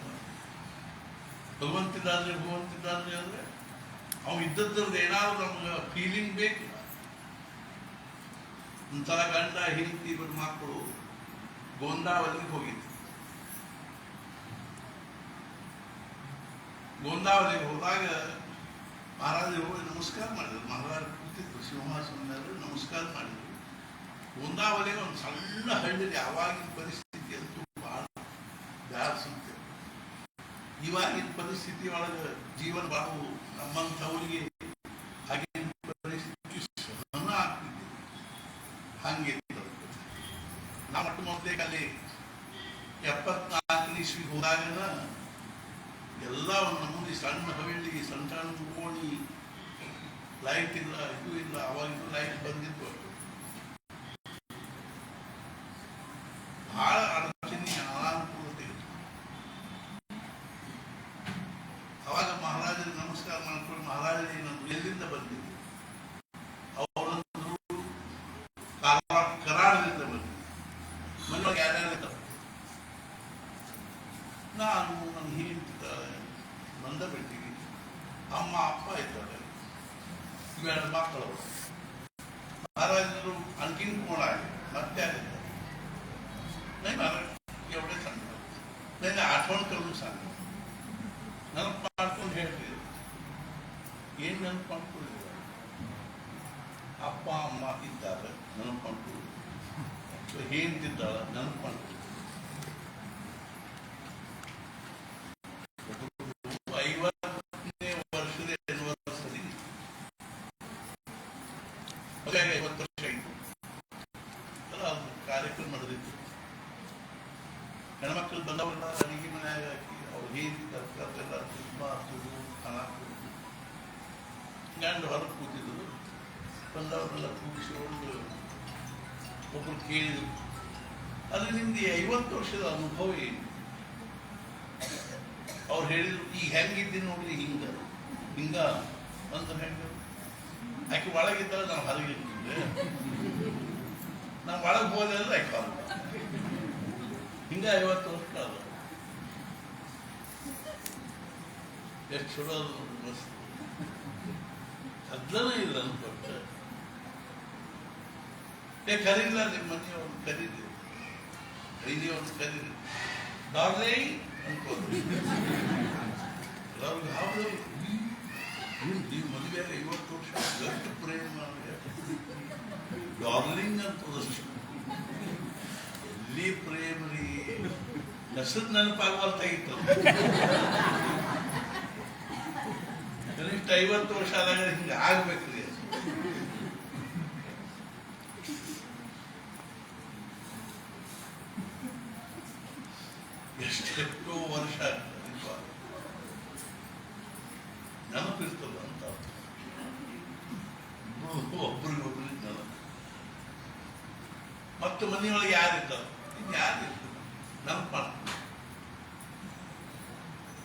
ಭಗವಂತಿದ್ದಾದ್ರೆ ಅಂದ್ರೆ ಅವ್ನು ಇದ್ದದ್ರಲ್ಲಿ ಏನಾದ್ರು ನಮ್ಗೆ ಫೀಲಿಂಗ್ ಬೇಕಿಲ್ಲ. ಒಂಥರ ಗಂಡ ಹೆಂಡತಿ ಇಬ್ಬರು ಮಕ್ಕಳು ಗೋಂದಾವಲಿಗೆ ಹೋಗಿದ್ರು. ಗೋಂದಾವಲಿಗೆ ಹೋದಾಗ ಮಹಾರಾಜರು ಹೋಗಿ ನಮಸ್ಕಾರ ಮಾಡಿದ್ರು. ಮಹಾರಾಜರು ಕೂತಿದ್ರು ಸಿಂಹಾಸನದಲ್ಲಿ, ನಮಸ್ಕಾರ ಮಾಡಿದ್ರು. ಗೋಂದಾವಲಿಗೆ ಒಂದು ಸಣ್ಣ ಹಳ್ಳಿಗೆ ಆವಾಗಿನ ಪರಿಸ್ಥಿತಿ ಅಂತೂ ಬಹಳ ಬ್ಯಾಡ್ಸುತ್ತೆ. ಇವಾಗಿನ ಪರಿಸ್ಥಿತಿ ಒಳಗೆ ಜೀವನ ಬಹಳ ನಮ್ಮಂಥವರಿಗೆ ಆಗಿನ ಪರಿಸ್ಥಿತಿ ಸಹನ ಆಗ್ತಿದೆ. ಹಂಗೆ ನಮ್ಮ ಮೊದಲೇ ಅಲ್ಲಿ 74 ಇಸ್ವಿಗೆ ಹೋದಾಗನ ಎಲ್ಲ ಒಂದು ನಮೂನಿ ಸಣ್ಣ ಹಳ್ಳಿಗೆ ಸಣ್ಣ ಸಣ್ಣ ಓಣಿ, ಲೈಟ್ ಇಲ್ಲ, ಇದು ಇಲ್ಲ. ಅವಾಗಿನ ಲೈಟ್ ಬಂದಿತ್ತು. ಬಹಳ ಅಡಚಣೆ, ಅನಾನುಕೂಲತೆ ಇತ್ತು. ಅವಾಗ ಮಹಾರಾಜರಿಗೆ ನಮಸ್ಕಾರ ಮಾಡ್ಕೊಂಡು, ಮಹಾರಾಜರಿಗೆ ನಾನು ಎಲ್ಲಿಂದ ಬಂದಿದ್ದೆ? ಅವರಂದ್ರು ಕರಾಳದಿಂದ ಬಂದಿದ್ದೆ. ಮನೆಯೊಳಗೆ ಯಾರ್ಯಾರಿದ್ದಾರೆ? ನಾನು, ನನ್ನ ಹೆಂಡತಿ ನಂದ ಬಿಟ್ಟಿವಿ, ಅಮ್ಮ ಅಪ್ಪ ಇದ್ದಾರೆ, ಇವೆರಡು ಮಕ್ಕಳವರು. ಮಹಾರಾಜರು ಅನ್ಕಿನ್ ಕೋಣ ಮತ್ತೆ ಆಗಿದ್ದಾರೆ. नहीं महाराज एवढे सांगतो. नाही आठवण करून सांगतो. ನೆನಪು ಮಾಡ್ಕೊಂಡು ಹೇಳ್ತೀವಿ. ಏನು ನೆನಪು ಮಾಡ್ಕೊಳ್ಳಿಲ್ಲ? ಅಪ್ಪ ಅಮ್ಮ ಇದ್ದಾರೆ, ನೆನಪು ಮಾಡ್ಕೊಳ್ಳಿ. ಹೇಳ್ತಿದ್ದಾಳೆ, ನೆನಪು ಮಾಡ್ಕೊಳ್ಳಿ. 50ನೇ ವರ್ಷದ ಆನಿವರ್ಸರಿ, 50 ವರ್ಷ ಆಯಿತು. ಅದು ಕಾರ್ಯಕ್ರಮ ನಡೆದಿತ್ತು. ಹೆಣ್ಮಕ್ಳು ಬಂದವರೆಲ್ಲ ಅಡಿಗೆ ಮನೆಯಾಗ ಹಾಕಿ ಅವ್ರು ಹೇಳಿ ತರಕಾರೆಲ್ಲ ತುಂಬ ಹಾಕೋದು, ಹಣ ಹಾಕೋದು. ಗಂಡು ಹೊರಗೆ ಕೂತಿದ್ರು. ಬಂದವರೆಲ್ಲ ಕೂಡಿಸಿಕೊಂಡು ಒಬ್ಬರು ಕೇಳಿದ್ರು, ಅದು ನಿಮ್ದು 50 ವರ್ಷದ ಅನುಭವ ಏನು? ಅವ್ರು ಹೇಳಿದ್ರು, ಈಗ ಹೆಂಗಿದ್ದೀನಿ ನೋಡ್ರಿ, ಹಿಂಗ ಅಂತ ಹೆಂಗ. ಆಕೆ ಒಳಗಿದ್ದಾಗ ನಾವು ಹೊರಗಿರ್ತಿದ್ದೆ, ನಾವು ಒಳಗೆ ಹೋದೆಲ್ಲ ಆಕೆ ಹೊರಗೆ. ಹಿಂಗ 50 ವರ್ಷ ಅದ. ಎಷ್ಟು ಚಲೋ ಅದು. ಮಸ್ತ್ ಅದ್ಲನೇ ಇಲ್ಲ ಅನ್ಕೊಟ್ಟ. ಕರೀಲ್ಲ, ನಿಮ್ಮ ಮನೆಯವ್ರು ಕರೀರಿ, ಐದಿಯವ್ರು ಕರೀರಿ, ಡಾರ್ಲಿಂಗ್ ಅನ್ಕೋದ್ರಿ. ಎಲ್ಲರಿಗೂ ಯಾವ್ದು ಈ ಮದುವೆ 50 ವರ್ಷ ಎಷ್ಟು ಪ್ರೇಮ ಮಾಡಿದೆ, ಡಾರ್ಲಿಂಗ್ ಅಂತದಷ್ಟು. ಎಲ್ಲಿ ಪ್ರೇಮ ರೀ, ಹೆಸರು ನೆನಪಾಗುವಂತಾಗಿತ್ತು. ಕನಿಷ್ಠ 50 ವರ್ಷ ಆದಾಗ ಹಿಂಗೆ ಆಗ್ಬೇಕ್ರಿ. ಎಷ್ಟೆಷ್ಟೋ ವರ್ಷ ನೆನಪಿರ್ತದ ಅಂತ ಒಬ್ರಿಗೊಬ್ರಿಗೆ ನೆನಪು. ಮತ್ತು ಮನೆಯೊಳಗೆ ಯಾರಿದ್ದಾರೆ? ಇನ್ಯಾರಿರ್ತಾರೆ? ನೆನಪು ಮಾಡ್ತಾರೆ.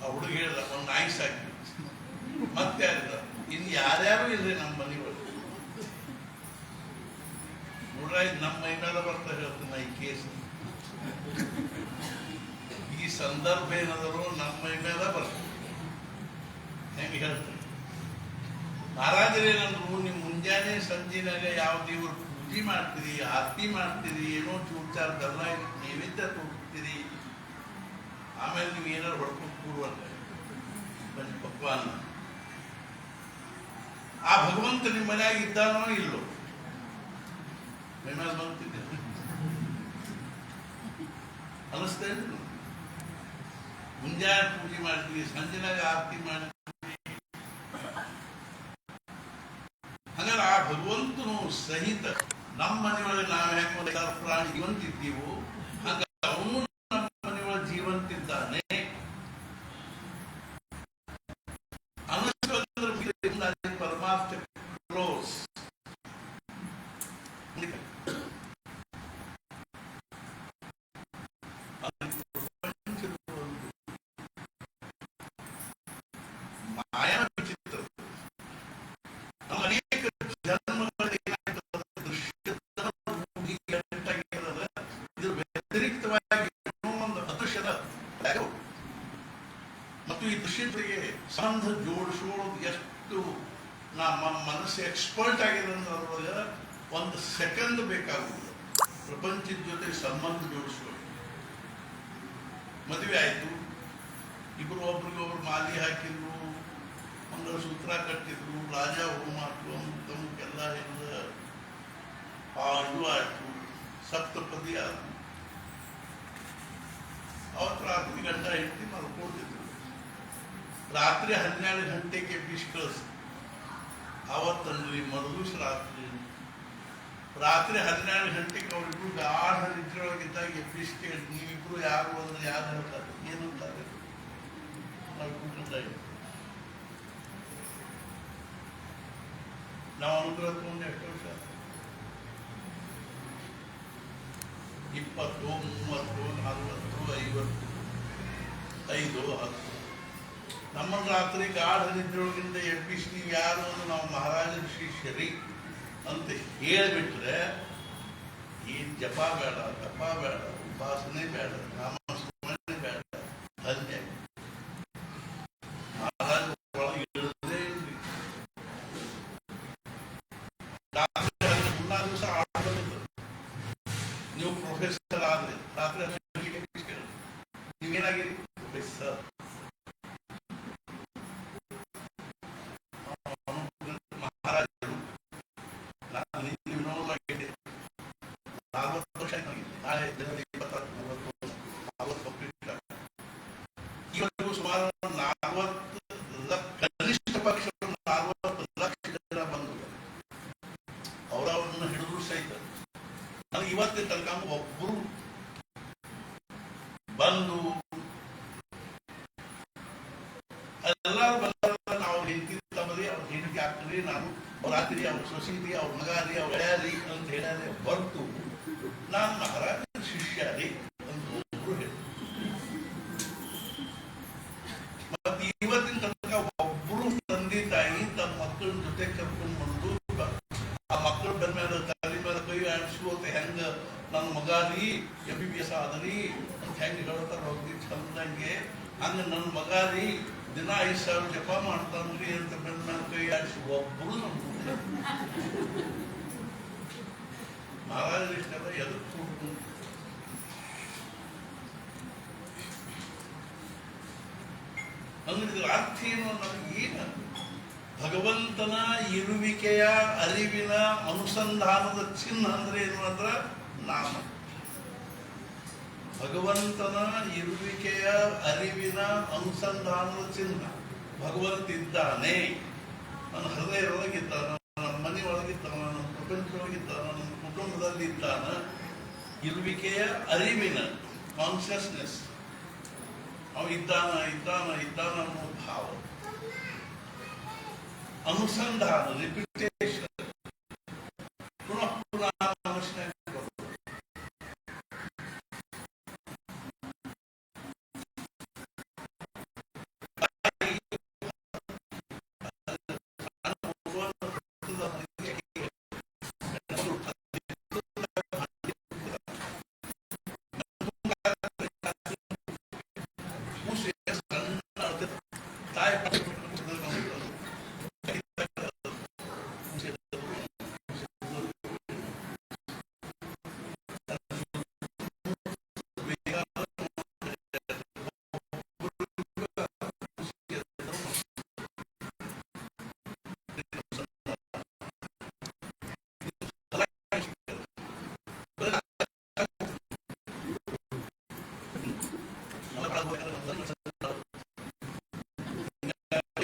ಆ ಹುಡುಗ ಹೇಳಿದ, ಒಂದು ನಾಯಿ ಸಾಕಿ. ಮತ್ತೆ ಯಾರಿದ್ದಾರೆ? ಇನ್ನು ಯಾರ್ಯಾರು ಇಲ್ರಿ ನಮ್ಮ ಮನೆಯೊಳಗೆ. ನೋಡ್ರ, ನಮ್ಮ ಮೈ ಮೇಲೆ ಬರ್ತಾ ಹೇಳ್ತೀನಿ ಈ ಕೇಸ್. ಈ ಸಂದರ್ಭ ಏನಾದರೂ ನಮ್ಮ ಮೈ ಮೇಲೆ ಬರ್ತದೆ. ಹೆಂಗೆ ಹೇಳ್ತಾರೆ ಮಹಾರಾಜರೇನಂದ್ರು, ನೀವು ಮುಂಜಾನೆ ಸಂಜೆನಾಗ ಯಾವ ದೇವರು ಪೂಜೆ ಮಾಡ್ತೀರಿ, ಆರತಿ ಮಾಡ್ತೀರಿ, ಏನೋ ಚೂಚಾರ ಬೆಲ್ಲ ನೈವೇದ್ಯ ಕೊಡ್ತೀರಿ, ಆಮೇಲೆ ನೀವು ಏನಾರು ಹೊಡ್ಕೊಂಡು ಕೂಡುವಂತ ಪಕ್ವಾನ, ಆ ಭಗವಂತ ನಿಮ್ಮ ಮನ್ಯಾಗ ಇದ್ದಾನೋ ಇಲ್ಲೋ? ಮೈಮೇಲೆ ಬಂತಿದ್ದೆ ಅನಿಸ್ತೇನೆ. ಮುಂಜಾನೆ ಪೂಜೆ ಮಾಡ್ತೀವಿ, ಸಂಜೆನಾಗ ಆರತಿ ಮಾಡ್ತೀವಿ. ಹಾಗಾದ್ರೆ ಆ ಭಗವಂತನು ಸಹಿತ ನಮ್ಮ ಮನೆಯೊಳಗೆ ನಾವು ಹೆಂಗೆ ಪ್ರಾಣಿ ಜೀವಂತಿದ್ದೀವೋ ಹಾಗ ಅವನು ನಮ್ಮ ಮನೆಯೊಳಗೆ ಜೀವಂತಿದ್ದಾನೆ. ಪರಮಾರ್ಥ ಕ್ಲೋಸ್. ಮಾಯಾ ವಿಚಿತ್ರ. ನಮ್ಮ ಅನೇಕ ಜನ್ಮಗಳಲ್ಲಿ ಇದು ವ್ಯತಿರಿಕ್ತವಾಗಿ ಒಂದು ಅದೃಶ್ಯದ ಮತ್ತು ಈ ದೃಶ್ಯತೆಗೆ ಸಂಬಂಧ ಜೋಡಿಸೋದು ಎಷ್ಟು ನಮ್ಮ ಮನಸ್ಸು ಎಕ್ಸ್ಪರ್ಟ್ ಆಗಿದೆ ಅಂದ್ರೆ ಅದ್ರೊಳಗೆ ಒಂದು ಸೆಕೆಂಡ್ ಬೇಕಾಗುವುದು ಪ್ರಪಂಚದ ಜೊತೆ ಸಂಬಂಧ ಜೋಡಿಸೋದು. ಮದುವೆ ಆಯಿತು, ಇಬ್ಬರು ಒಬ್ರಿಗೊಬ್ರು ಮಾಲಿ ಹಾಕಿದ್ರು, ಮಂಗಲಸೂತ್ರ ಕಟ್ಟಿದ್ರು, ರಾಜ ಹೋಮ ತಮಗೆಲ್ಲ ಎಲ್ಲ ಇದು ಆಯ್ತು, ಸಪ್ತಪದಿ ಆಯ್ತು. ಅವತ್ತು ರಾತ್ರಿ ಗಂಟ ಹೆಂಡತಿ ಮಲ್ಕೊಂಡಿದ್ರು. ರಾತ್ರಿ 12 ಗಂಟೆಗೆ ಎಬ್ಬಿಸಿ ಕಳಿಸ್. ಅವತ್ತಂದ್ರಿ ಮರುದಿವ್ಸ ರಾತ್ರಿ 12 ಗಂಟೆಗೆ ಅವರಿಬ್ರು ಗಾಢ ನಿದ್ರೆಯೊಳಗಿದ್ದಾಗ ಎಬ್ಬಿಸಿ ನೀವಿಬ್ರು ಯಾರು ಅಂದ್ರೆ ಯಾರು ಹೇಳ್ತಾರೆ, ಏನಂತಾರೆ? ನಾವು ಕೂತಿದ್ದಾಗ ನಾವು ಅನುಗ್ರಹ ತಗೊಂಡು ಎಷ್ಟು ವರ್ಷ? 20, 30, 40, 50, 10. ನಮ್ಮನ್ನು ರಾತ್ರಿ ಗಾಢ ನಿದ್ರೊಳಗಿಂದ ಎಬ್ಬಿಸಿ ನೀವು ಯಾರು ಅಂದ್ರೆ ನಾವು ಮಹಾರಾಜರ ಶಿಷ್ಯರಿ ಅಂತ ಹೇಳಿಬಿಟ್ರೆ ಏನು ಜಪ ಬೇಡ, ತಪ ಬೇಡ, ಉಪಾಸನೆ ಬೇಡ, ನಾಮಸ್ಮರಣೆ ಬೇಡ, ಧನ್ಯ. ಮಹಾರಾಜ ಒಳಗೆ ಇಳದೇ ಇರಲಿ. ರಾತ್ರಿ 14 ದಿವಸ ಆಡೋದಿಲ್ಲ. ನೀವು ಪ್ರೊಫೆಸರ್ ಆದ್ರೆ ರಾತ್ರಿ ನೀವೇನಾಗಿರಿ? ಪ್ರೊಫೆಸರ್. ಮಹಾರಾಜರು ನಾನು 40 ವರ್ಷ ನಾಳೆ ಜನರಿಗೆ 40 ಕಂಪ್ಲೀಟ್. ಇವತ್ತು ಸುಮಾರು 40 ಕನಿಷ್ಠ ಪಕ್ಷ 40 ಲಕ್ಷ ಜನ ಬಂದು ಅವರವ್ರನ್ನ ಹಿಡಿದ್ರು ಸಹಿತ ನನಗೆ ಇವತ್ತಿನ ತನಕ ಒಬ್ಬರು ಬಂದು ಎಲ್ಲರೂ ಬಂದ ನಾವು ಹೆಂಡತಿ ತಮ್ಮದಿ, ಅವ್ರ ಹೆಂಡತಿ ಆಗ್ತದೆ, ನಾನು ಅವ್ರ ಆಗ್ತೀರಿ, ಅವ್ರ ಸೊಸೈಟಿ, ಅವ್ರ ಮಗಾರಿ, ಅವ್ರ ಹೇಳ್ಯಾರಿ ಅಂತ ಹೇಳ್ಯಾರೆ ಹೊರತು ನಾನು ಮಹಾರಾಜ ಶಿಷ್ಯಾರಿ ಅಂತ ಒಬ್ರು ಹೇಳಿ. ಮತ್ತೆ ಇವತ್ತಿನ ತನಕ ಒಬ್ರು ತಂದೆ ತಾಯಿ ತಮ್ಮ ಮಕ್ಕಳ ಜೊತೆ ಕರ್ಕೊಂಡು ಬಂದು ಆ ಮಕ್ಕಳ ಬೆನ್ನ ಮೇಲೆ ತಲೆ ಮೇಲೆ ಕೈ ಆಡಿಸುವಂತ ಹೆಂಗ ನನ್ನ ಮಗಾರಿ MBBS ಆದರಿ ಅಂತ ಹೆಂಗೆ ಹೇಳ್ತಾರ ಹೋಗಿ ಚಂದಂಗೆ, ಹಂಗ ನನ್ನ ಮಗಾರಿ ದಿನ 5,000 ಜಪ ಮಾಡ್ತಾನ್ರಿ ಅಂತ ಬೆನ್ನ ಮೇಲೆ ಕೈ ಆಡಿಸಿ ಒಬ್ಬರು ನಮ್ಮ ಮಹಾರಾಜರಿಷ್ಟೆಲ್ಲ ಎದಕ್ಕೆ ಕೂಡ್ಕೊಂಡು ಅಂದ್ರೆ ಅರ್ಥ ಏನು? ನಮಗೆ ಏನು ಭಗವಂತನ ಇರುವಿಕೆಯ ಅರಿವಿನ ಅನುಸಂಧಾನದ ಚಿಹ್ನ ಅಂದ್ರೆ ಏನು ಅಂದ್ರೆ ನಾಮ. ಭಗವಂತನ ಇರುವಿಕೆಯ ಅರಿವಿನ ಅನುಸಂಧಾನದ ಚಿಹ್ನ ಭಗವಂತಿದ್ದಾನೆ. ನನ್ನ ಹೃದಯದೊಳಗಿದ್ದಾನ, ನನ್ನ ಮನೆಯೊಳಗಿದ್ದಾನ, ನನ್ನ ಪ್ರಪಂಚದೊಳಗಿದ್ದಾನ, ನನ್ನ ಕುಟುಂಬದಲ್ಲಿದ್ದಾನ. ಇರುವಿಕೆಯ ಅರಿವಿನ ಕಾನ್ಷಿಯಸ್ನೆಸ್, ಅವ ಇದ್ದಾನ ಇದ್ದಾನ ಇದ್ದಾನ ಅನ್ನೋ ಭಾವ. ಅನುಸಂಧಾನ, ರಿಪಿಟೇಷನ್, ಪುನಃ ಪುನಃ ಮನುಷ್ಯನ ತಾಯಿ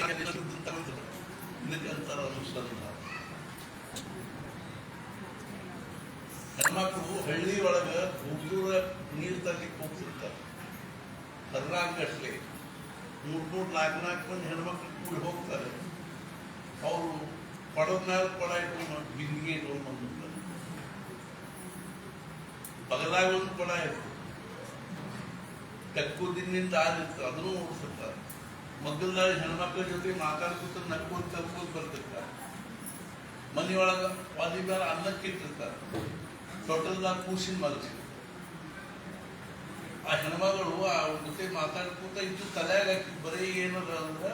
ಇದಕ್ಕೆ ಅಂತಾರ ಅನುಸಂಧಾನ. ಹೆಣ್ಮಕ್ಳು ಹಳ್ಳಿ ಒಳಗ ಹುಡುಗರ ನೀರು ತರ್ಲಿಕ್ಕೆ ಹೋಗ್ತಿರ್ತಾರೆ. ಹರ್ರಾಂಗಟ್ಲೆ 3-3, 4-4 ಮಂದಿ ಹೆಣ್ಮಕ್ಳು ಕೂಡಿ ಹೋಗ್ತಾರೆ. ಅವರು ಕೊಡದ ಮೇಲೆ ಕೊಡ ಇಟ್ಕೊಂಡು ಬಿಂದಿಗೆ ಇಟ್ಕೊಂಡು ಬಂದಿರ್ತಾರೆ. ಬಗಲಾಗ ಒಂದು ಕೊಡ ಇರ್ತದೆ, ತೆಕ್ಕೂದಿನಿಂದ ಆದಿರ್ತದೆ, ಅದನ್ನು ಓಡಿಸಿರ್ತಾರೆ. ಮಗ್ಗಲ್ದಾಗ ಹೆಣ್ಮಕ್ಳ ಜೊತೆ ಮಾತಾಡ್ಕೊತ ನಕ್ಕೋದು ತರ್ಕೋದು ಬರ್ತಿರ್ತಾರೆ. ಮನೆಯೊಳಗ ವಾದಿ ಮೇಲೆ ಅನ್ನಕ್ಕೆ ಇಟ್ಟಿರ್ತಾರೆ. ಟೋಟಲ್ದಾಗ ಕೂಸಿನ ಮಲಸಿ ಆ ಹೆಣ್ಮಗಳು ಅವ್ರ ಜೊತೆ ಮಾತಾಡ್ಕೋತ ಇದ್ದು ತಲೆಯಾಗ ಹಾಕಿ ಬರೀ ಏನದ ಅಂದ್ರೆ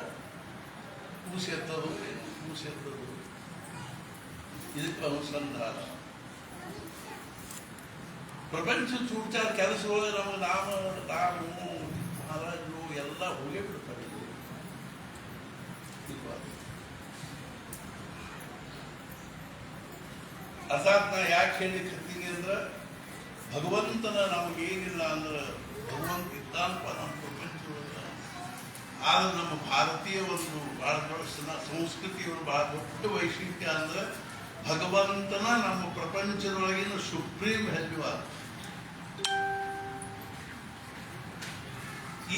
ಕೂಸಿ ಎತ್ತದು ಕೂಸಿ ಎತ್ತದು. ಇದಕ್ಕೆ ಅನುಸಂಧಾನ. ಪ್ರಪಂಚ ಚೂಚಾರ ಕೆಲಸಗಳು ನಮಗೆ ನಾವು ಮಹಾರಾಜರು ಎಲ್ಲ ಹೋಗೇ ಬಿಡ್ತಾರೆ. ಅರ್ಥಾತ್ ನಾ ಯಾಕೆ ಹೇಳಿಕತ್ತೀನಿ ಅಂದ್ರೆ ಭಗವಂತನ ನಮಗೇನಿಲ್ಲ ಅಂದ್ರೆ ಭಗವಂತ ಇದ್ದಾನಪ್ಪ ನಮ್ಮ ಪ್ರಪಂಚದೊಳಗ. ಆದ್ರೆ ನಮ್ಮ ಭಾರತೀಯ ಒಂದು ಬಹಳ ದೊಡ್ಡ ಸಂಸ್ಕೃತಿಯ ಒಂದು ಬಹಳ ದೊಡ್ಡ ವೈಶಿಷ್ಟ್ಯ ಅಂದ್ರೆ ಭಗವಂತನ ನಮ್ಮ ಪ್ರಪಂಚದೊಳಗಿನ ಸುಪ್ರೀಂ ಹೆಲ್ವಾದ.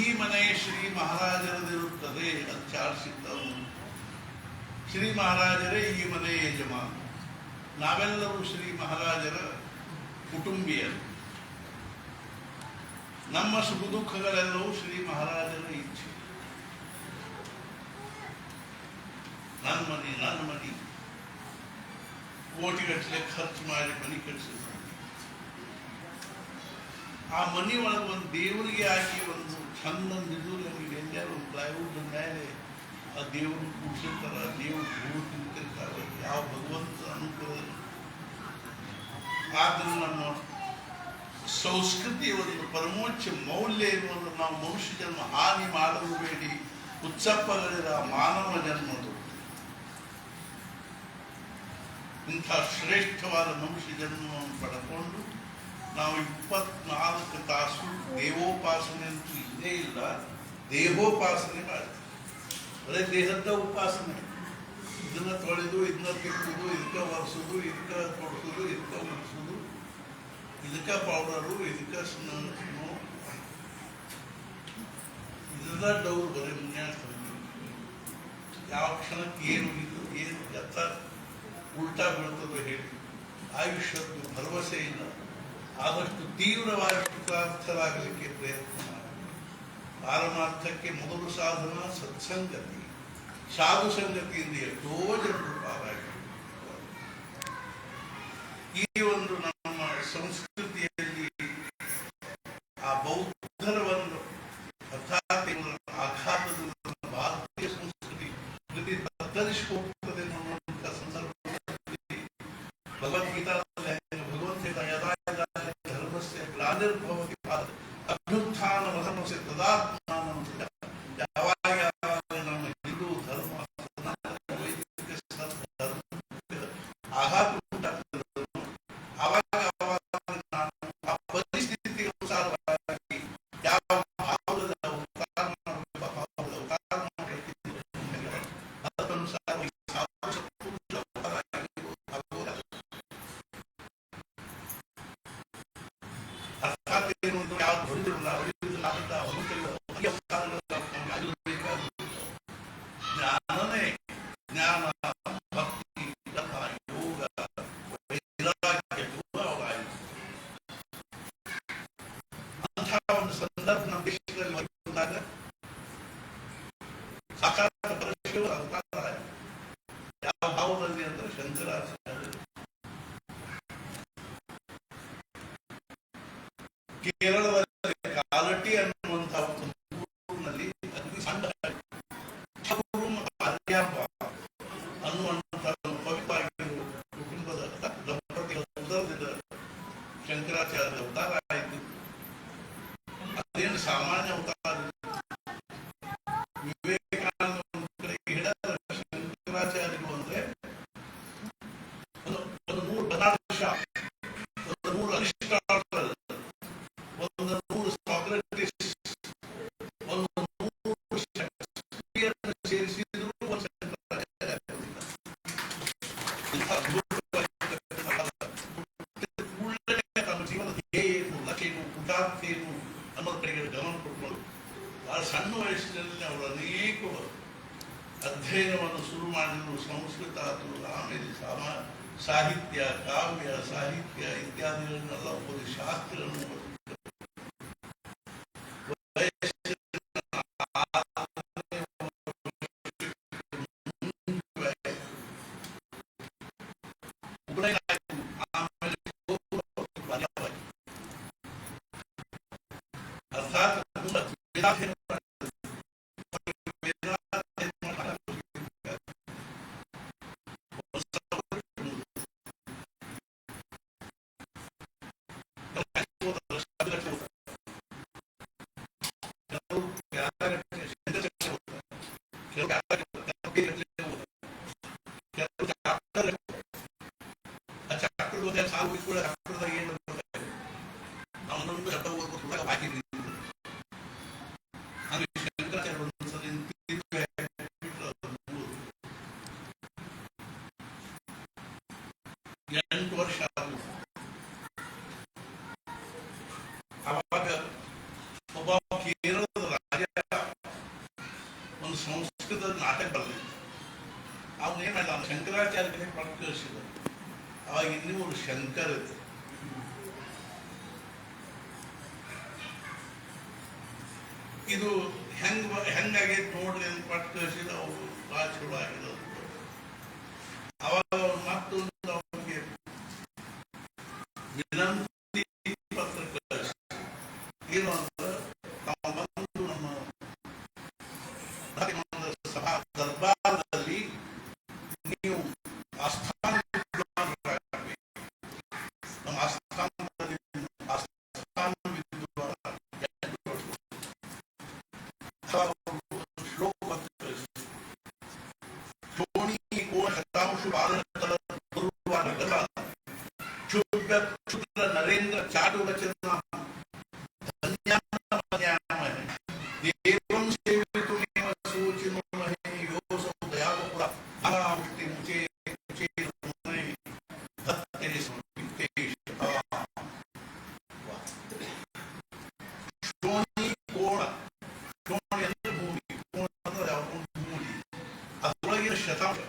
ಈ ಮನೆ ಶ್ರೀ ಮಹಾರಾಜರದಿರುತ್ತದೆ ಅಂತ ಚಾರ್ಟ್ ಸಿಗ್ತಾವು. ಶ್ರೀ ಮಹಾರಾಜರೇ ಈ ಮನೆ ಯಜಮಾನ. ನಾವೆಲ್ಲರೂ ಶ್ರೀ ಮಹಾರಾಜರ ಕುಟುಂಬಿಯರು. ನಮ್ಮ ಸುಖ ದುಃಖಗಳೆಲ್ಲವೂ ಶ್ರೀ ಮಹಾರಾಜರ ಇಚ್ಛೆ. ನನ್ನ ಮನೆ ಕೋಟಿಗಟ್ಟಲೆ ಖರ್ಚು ಮಾಡಿ ಮನೆ ಕಟ್ಟಿಸಿದ. ಆ ಮನೆ ಒಳಗೆ ಒಂದು ದೇವರಿಗೆ ಹಾಕಿ ಒಂದು ಚಂದ ನಿಜೂರು ನಮಗೆ ಎಲ್ಲಾರು ಒಂದು ಪ್ಲೈವುಡ್ ಮೇಲೆ ಆ ದೇವರು ಕೂಡಿಸಿರ್ತಾರ. ದೇವರು ಹೂವು ತಿಂತಿರ್ತಾರೆ. ಯಾವ ಭಗವಂತ ಅನುಗ್ರಹ. ಆದ್ರೆ ನಮ್ಮ ಸಂಸ್ಕೃತಿಯ ಒಂದು ಪರಮೋಚ್ಚ ಮೌಲ್ಯ ಇರುವುದು ನಾವು ಮನುಷ್ಯ ಜನ್ಮ ಹಾನಿ ಮಾಡಲು ಬೇಡಿ ಉತ್ಸಪ್ಪಗಳಿರ ಮಾನವ ಜನ್ಮದು. ಇಂಥ ಶ್ರೇಷ್ಠವಾದ ಮನುಷ್ಯ ಜನ್ಮವನ್ನು ಪಡ್ಕೊಂಡು ನಾವು 24 ತಾಸು ದೇವೋಪಾಸನೆ ಅಂತೂ ಇಲ್ಲೇ ಇಲ್ಲ, ದೇಹೋಪಾಸನೆ ಮಾಡ್ತೀವಿ. ಅದೇ ದೇಹದ ಉಪಾಸನೆ. ಇದನ್ನ ತೊಳೆದು ಇದನ್ನ ತಿಕ್ಕುದು, ಇದಕ್ಕೆ ಒರೆಸೋದು, ಇದಕ್ಕೆ ಕೊಡಿಸೋದು, ಇದಕ್ಕೆ ಒರೆಸೋದು, ಇದಕ್ಕೆ ಪೌಡರು, ಇದಕ್ಕೆ ಸ್ನೋ, ಇದೆಲ್ಲ ಡೌರು ಬರೀ ಮುನ್ಯಾಡ್ತಾರೆ. ಯಾವ ಕ್ಷಣಕ್ಕೆ ಏನು ಇದು ಏನು ಎತ್ತ ಉಲ್ಟಾ ಬೀಳ್ತದೋ ಹೇಳಿ ಆಯುಷ್ಯದ್ದು ಭರವಸೆ ಇಲ್ಲ. ಆದಷ್ಟು ತೀವ್ರವಾಗಿ ಕೃತಾರ್ಥರಾಗಲಿಕ್ಕೆ ಪ್ರಯತ್ನ ಮಾಡಿ. ಪಾರಮಾರ್ಥಕ್ಕೆ ಮೊದಲು ಸಾಧನ ಸತ್ಸಂಗತಿ. ಸಾಧು ಸಂಗತಿಯಿಂದ ಎಷ್ಟೋ ಜನರು ಪಾರಾಗಿ. ಈ ಒಂದು ನಮ್ಮ ಸಂಸ್ಕೃತಿಯಲ್ಲಿ ಆ ಬೌದ್ಧರ ಒಂದು ಅರ್ಥಾತ್ ಆಘಾತದ ಭಾರತೀಯ ಸಂಸ್ಕೃತಿ ತತ್ತರಿಸಿ ಹೋಗ್ತದೆ ಅನ್ನುವಂಥ ಸಂದರ್ಭದಲ್ಲಿ ಭಗವದ್ಗೀತಾದಲ್ಲಿ ಭಗವಂತ ಯದಾ ಧರ್ಮಸ್ಯ ಗ್ಲಾನಿರ್ಭವತಿ ಅಭ್ಯುತ್ಥಾನ ವಧನಸ್ಯ ತದಾತ್ಮಾನಂ. ಯಾವಾಗ ನಮ್ಮ ಹಿಂದೂ ಧರ್ಮ ಆಘಾತ ಉಂಟಾಗ್ತದೆ, ಆವಾಗ ಆ ಪರಿಸ್ಥಿತಿಗೆ ಅನುಸಾರವಾಗಿ ಯಾವ ಭಾವದ ಅವತಾರ ಅದಕ್ಕನುಸಾರವಾಗಿ ಅರ್ಥಾತ್ ಏನು ಯಾವ್ದು ಹೊಂದಿರಲ್ಲ ಜ್ಞಾನನೇ ಜ್ಞಾನ ಭಕ್ತಿ ತಪ ಯೋಗ ವೈರಾಗ್ಯ ಅಂತಹ ಒಂದು ಸಂದರ್ಭ ನಮ್ಮ ದೇಶದಲ್ಲಿ ಬಂದಾಗ ಸಾಕ್ಷಾತ್ ಪರಮೇಶ್ವರ ಅವತಾರ ಯಾವ ಭಾವದಲ್ಲಿ ಅಂದ್ರೆ ಶಂಕರಾಚಾರ್ಯ. ಕೇರಳದಲ್ಲಿ ಕಾಲಟಿ ಅನ್ನುವಂತಹ ಒಂದು ಊರಿನಲ್ಲಿ ಅತಿ ಸಣ್ಣ ಅನ್ನುವಂತಹ ಪವಿತ್ರವಾಗಿರುವ ಕುಟುಂಬದ ದಂಪತಿಗಳ ಉದರದಿಂದ ಶಂಕರಾಚಾರ್ಯ ಅವತಾರ ಆಯಿತು. ಅದೇನು ಸಾಮಾನ್ಯ ಅವತಾರ. ವಿವೇಕಾನಂದ ಒಂದು ಕಡೆ ಹೇಳಿದ ಶಂಕರಾಚಾರ್ಯರು ಅಂದ್ರೆ ಒಂದು 3 ಬನಾರಸ್, ಒಂದು 3 ಅರಿಸ್ಟಾಟಲ್, ಒಂದು 3 ಸಾಕ್ರೆಟಿಸ್, ಒಂದು 3 ಶೇಕ್ಸ್ಪಿಯರ್ ಸೇರಿಸಿದ್ರು ಕಾಲದಲ್ಲಿ ಅವರು ಅನೇಕ ಅಧ್ಯಯನವನ್ನು ಶುರು ಮಾಡಿದರು. ಸಂಸ್ಕೃತ ಆಯಿತು, ಆಮೇಲೆ ಸಾಹಿತ್ಯ, ಕಾವ್ಯ ಸಾಹಿತ್ಯ ಇತ್ಯಾದಿಗಳನ್ನೆಲ್ಲ ಓದಿ ಶಾಸ್ತ್ರಗಳನ್ನು ಓದಿ ಅರ್ಥಾತ್ ವರ್ಷ ಅವಾಗ ಒಬ್ಬ ಕೇರಳದ ರಾಜ ಒಂದು ಸಂಸ್ಕೃತ ನಾಟಕ ಬರೆದಿದ್ದ. ಅವನೇನ್ ಮಾಡಿದ, ಶಂಕರಾಚಾರ್ಯರಿಗೆ ಪ್ರಕಟಿಸಿದ. ಅವಾಗ ಇನ್ನೂ ಒಂದು ಶಂಕರ ಇದೆ. ಇದು ಹೆಂಗಾಗೈತೆ ನೋಡ್ರಿ ಅಂತ ಪ್ರಕಟಿಸಿದ. ಅವರು ಭಾಳ ಚಲೋ ಆಗಿದೆ. ಅವಾಗ ಮತ್ತೊಂದು ಅವರಿಗೆ ವಿನಂತಿ ಪತ್ರ ಕಳಿಸಿ ಏನು ಅಂದ್ರೆ, ನಾವು ಬಂದು ನಮ್ಮ ಸಭಾ ದರ್ಬಾರದಲ್ಲಿ ನೀವು ಆಸ್ಥಾನ ನಮ್ಮ ಆಸ್ಥಾನದಲ್ಲಿ ಶ್ಲೋಕ ಕ್ಷುದ್ರ ನರೇಂದ್ರ ಚಾಟು ವಚನ ದೇವಂ ಸೇವಿತು ಮೇವ ಸೂಚಿನೋ ಮಹೇ ಯೋಸೌ ದಯಾಪುರ ಅನಾವೃಷ್ಟಿ ಮುಚೇ ಮುಚೇ ಭಕ್ತರಿ ಶೋಣಿ ಕೋಣ, ಶೋಣಿ ಅಂದ್ರೆ ಭೂಮಿ, ಕೋಣ ಅಂದ್ರೆ ಯಾವ ಭೂಮಿ, ಅದರೊಳಗಿನ ಶತಾಂಶ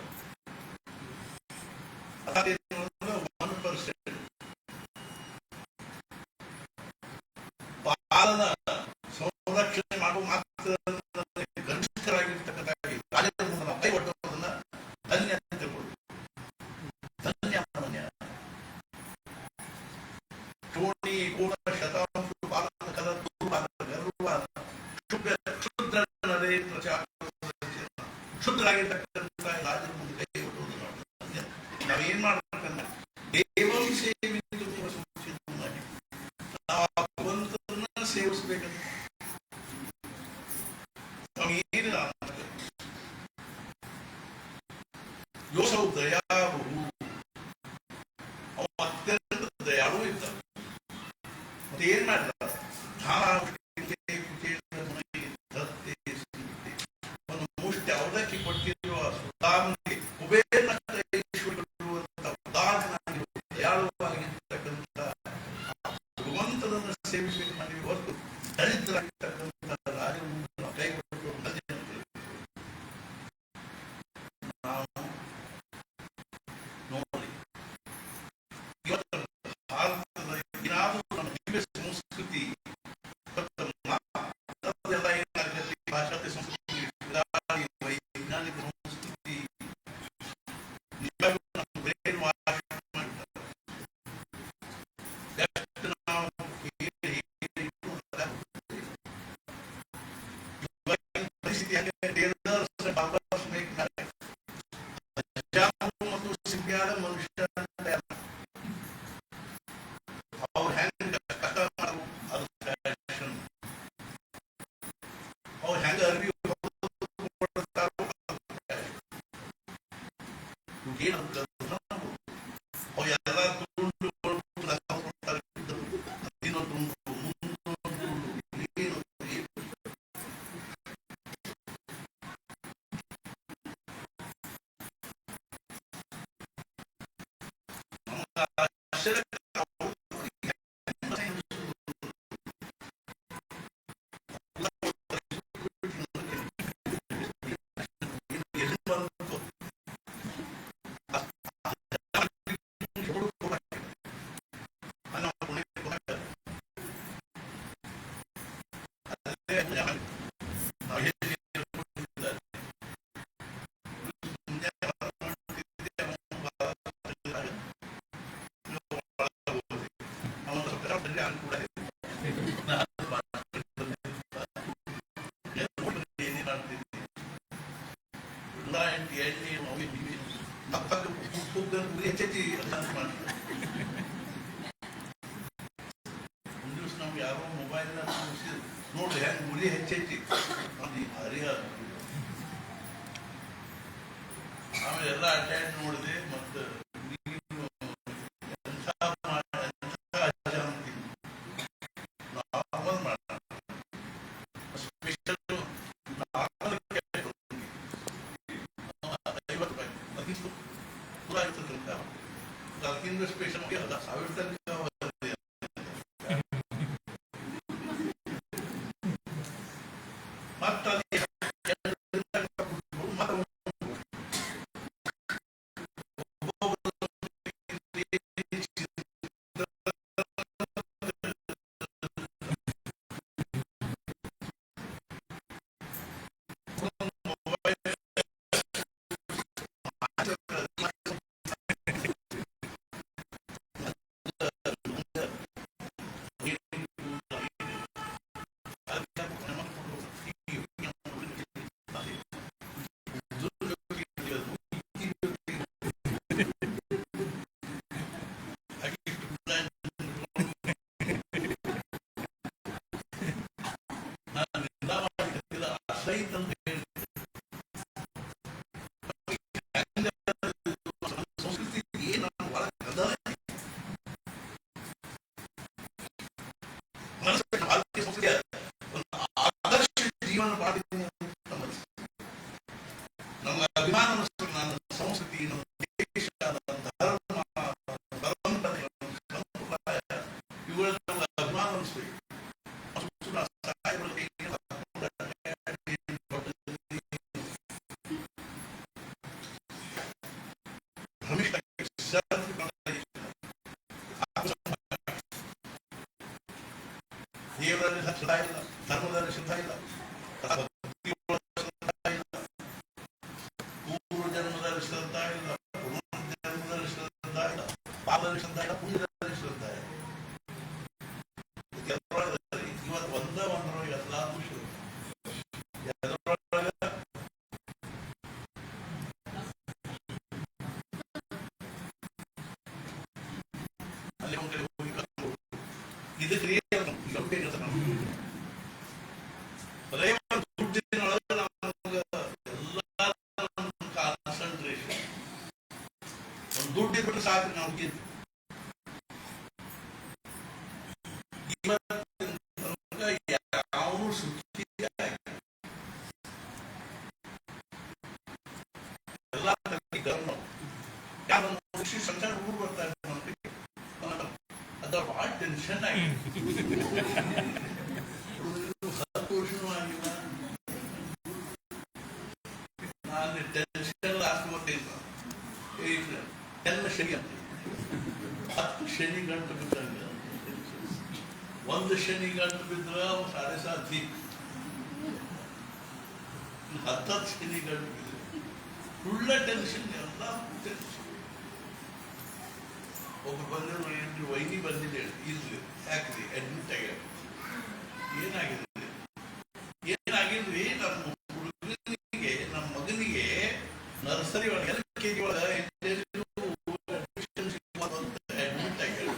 ಪಾಲನ ಸಂರಕ್ಷಣೆ ಮಾಡುವ ಮಾತ್ರ ಗರಿಷ್ಠರಾಗಿರ್ತಕ್ಕಂಥ ರಾಜರ ಮುಂದೆ ನಾವು ಕೈ ಒಡ್ಡುವುದನ್ನ ಧನ್ಯ ಅಂತ ತಿಳ್ಕೊಳ್ಳಿ. ಧನ್ಯ ಶೋಣಿ ಕೋಣ ಶತಾಂಶ ಪಾಲನ ಕಲ ಗರ್ವ ಕ್ಷುದ್ರ ನರೇಂದ್ರ ಕ್ಷುದ್ರಾಗಿರ್ತಕ್ಕಂಥ ರಾಜರ ಮುಂದೆ ಕೈ ಒಡ್ಡುವುದು ನಾವೇನ್ ಮಾಡ್ಬೇಕಂದ್ರೆ ದೇವಂ ಸೇವಿತು ನೀವು ಸೂಚಿತ ನಾವು ಭಗವಂತನ ಸೇವಿಸಬೇಕಂತ ಏನಿಲ್ಲ. ಯೋಸೌ ದಯಾಳು, ಅವ ಅತ್ಯಂತ ದಯಾಳು ಇದ್ದ. ಮತ್ತೆ ಏನ್ ಮಾಡಿದ, ಒಂದು ಮುಷ್ಟಿ ಅವಲಕ್ಕಿ ಕೊಟ್ಟಿರುವ ಸುಧಾಮನಿಗೆ ಕುಬೇರನ ದಯಾಳುವಾಗಿರ್ತಕ್ಕಂಥ ಭಗವಂತನನ್ನು ಸೇವಿಸಬೇಕು ನನಗೆ ಹೊರತು ದರಿದ್ರಾಗಿರ್ತಕ್ಕಂಥ ರಾಜರ ಮುಂದೆ ನಾವು ಕೈ ಕೊಟ್ಟು ನಾವು ನೋಡಿ ಇವತ್ತು ಭಾರತದ ಏನಾದರೂ ನಮ್ಮ ದಿವ್ಯ ಸಂಸ್ಕೃತಿ ಎಲ್ಲ ಏನಾಗಲಿ, ಭಾಷಾತಿ ಸಂಸ್ಕೃತಿ, ವೈಜ್ಞಾನಿಕ ಸಂಸ್ಕೃತಿ ಬ್ರೇನ್ ವಾಶ್ ಮತ್ತು ಸಿಂಪ್ಯಾದ ಮನುಷ್ಯ ಅವ್ರು ಹೆಂಗ ಕಷ್ಟ ಮಾಡು ಅದು ಫ್ಯಾಷನ್, ಅವ್ರು ಹೆಂಗ ಅರಿವಿ ಕೊಡ್ತಾರೋ ಏನಂತ ಅವ್ರು ಎಲ್ಲ ತುಂಡು ಕೊಡ್ತಾರೆ. ಇನ್ನೊಂದು ನಾವು ಯಾರೋ ಮೊಬೈಲ್ ನೋಡ್ರಿ ಹೆಂಗ್ ಗುರಿ ಹೆಚ್ಚೈತಿ ಹರಿಹ ಆಮೇಲೆ ಎಲ್ಲ ಅಟ್ಯಾಚ್ ನೋಡಿದೆ ಮತ್ತು ಸ್ಪೆಷಲ್ ಸಾವಿರ ಆದರ್ಶ ಜೀವನ ಮಾಡಿದ್ದೀನಿ ನಮ್ಗೆ ಅಭಿಮಾನ ಅನಿಸ್ತು. ನನ್ನ ಸಂಸ್ಕೃತಿ, ನಮ್ಮ ದೇಶ, ಧರ್ಮ, ಪರಂಪರೆ, ಸಂಪ್ರದಾಯ ಇವುಗಳಲ್ಲಿ ನಮ್ಗೆ ಅಭಿಮಾನ ಅನಿಸ್ಬೇಕು. ದೇವರಲ್ಲಿ ಶ್ರದ್ಧಾ ಇಲ್ಲ, ಧರ್ಮದಲ್ಲಿ ಶ್ರದ್ಧಾ ಇಲ್ಲ, ಪೂರ್ವ ಜನ್ಮದಲ್ಲಿ ಶ್ರದ್ಧಾ ಇಲ್ಲ, ಪುನರ್ ಜನ್ಮದಲ್ಲಿ ಶ್ರದ್ಧಾ ಇಲ್ಲ, ಪಾಪದಲ್ಲಿ ಶ್ರದ್ಧಾ ಇಲ್ಲ, ಪುಣ್ಯದಲ್ಲಿ ಶ್ರದ್ಧಾ ಇಲ್ಲ. ಇವತ್ತು ಒಂದರೊಳಗೆ ಎಲ್ಲಾದ್ರೂ ಅಲ್ಲಿ ಒಂದು ಇದು ಕ್ರಿಯೆ ಕಾನ್ಸಂಟ್ರೇಷನ್ ದುಡ್ಡು ಬಿಟ್ಟು ಸಾಕು ನಾವು ಯಾವ ಸುದ್ದಿ ಎಲ್ಲ ಸಂಚಾರ ಹುಡುಗ ಬರ್ತಾರೆ ಅದ ಭಾಳ ಟೆನ್ಷನ್ ಆಗಿದೆ. ಸಂತೋಷವಾಗಿಲ್ಲ, ನಾನು ಟೆನ್ಷನ್ ಲಾಸ್ಟ್ ಗೊತ್ತಿಲ್ಲ. ಎಲ್ಲ ಶನಿ ಅಂತ 10 ಶನಿ ಗಂಟು ಬಿದ್ದಂಗ, ಒಂದು ಶನಿ ಗಂಟು ಬಿದ್ರ 7.5 10 ಶನಿ ಗಂಟು ಬಿದ್ರೆ ಫುಲ್ಲ ಟೆನ್ಷನ್, ಎಲ್ಲ ಟೆನ್ಷನ್. ಒಬ್ಬರು ಬಂದರು, ಏನು ವೈನಿ ಬಂದಿದೆ, ಇರ್ಲಿ ಯಾಕ್ರಿ ಅಡ್ಮಿಟ್ ಆಗ್ಯಾರ. ಏನಾಗಿದ್ರಿ ನಮ್ಮ ಹುಡುಗನಿಗೆ, ನಮ್ಮ ಮಗನಿಗೆ ನರ್ಸರಿ ಒಳಗೆ LKG ಒಳಗೆ ಅಡ್ಮಿಟ್ ಆಗ್ಯಾರ.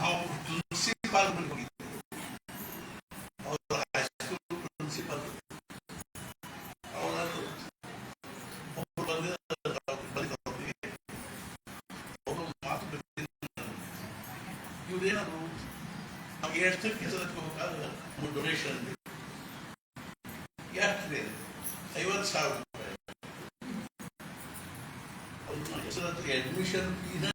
ನಾವು ಪ್ರಿನ್ಸಿಪಾಲ್ ಹೋಗಿದ್ವಿ, ಅವ್ರ ಹೈಸ್ಕೂಲ್ ಪ್ರಿನ್ಸಿಪಾಲ್. ಅವರು ಇವ್ರೇನಾದ್ರು ನಮ್ಗೆ ಎಷ್ಟು ಹೆಸರು ಹಚ್ಕೋಬೇಕಾದ್ರೆ ಡೊನೇಷನ್ ಎಷ್ಟು 50,000 ರೂಪಾಯಿ. ಹೆಸರು ಅಡ್ಮಿಷನ್ ಫೀನ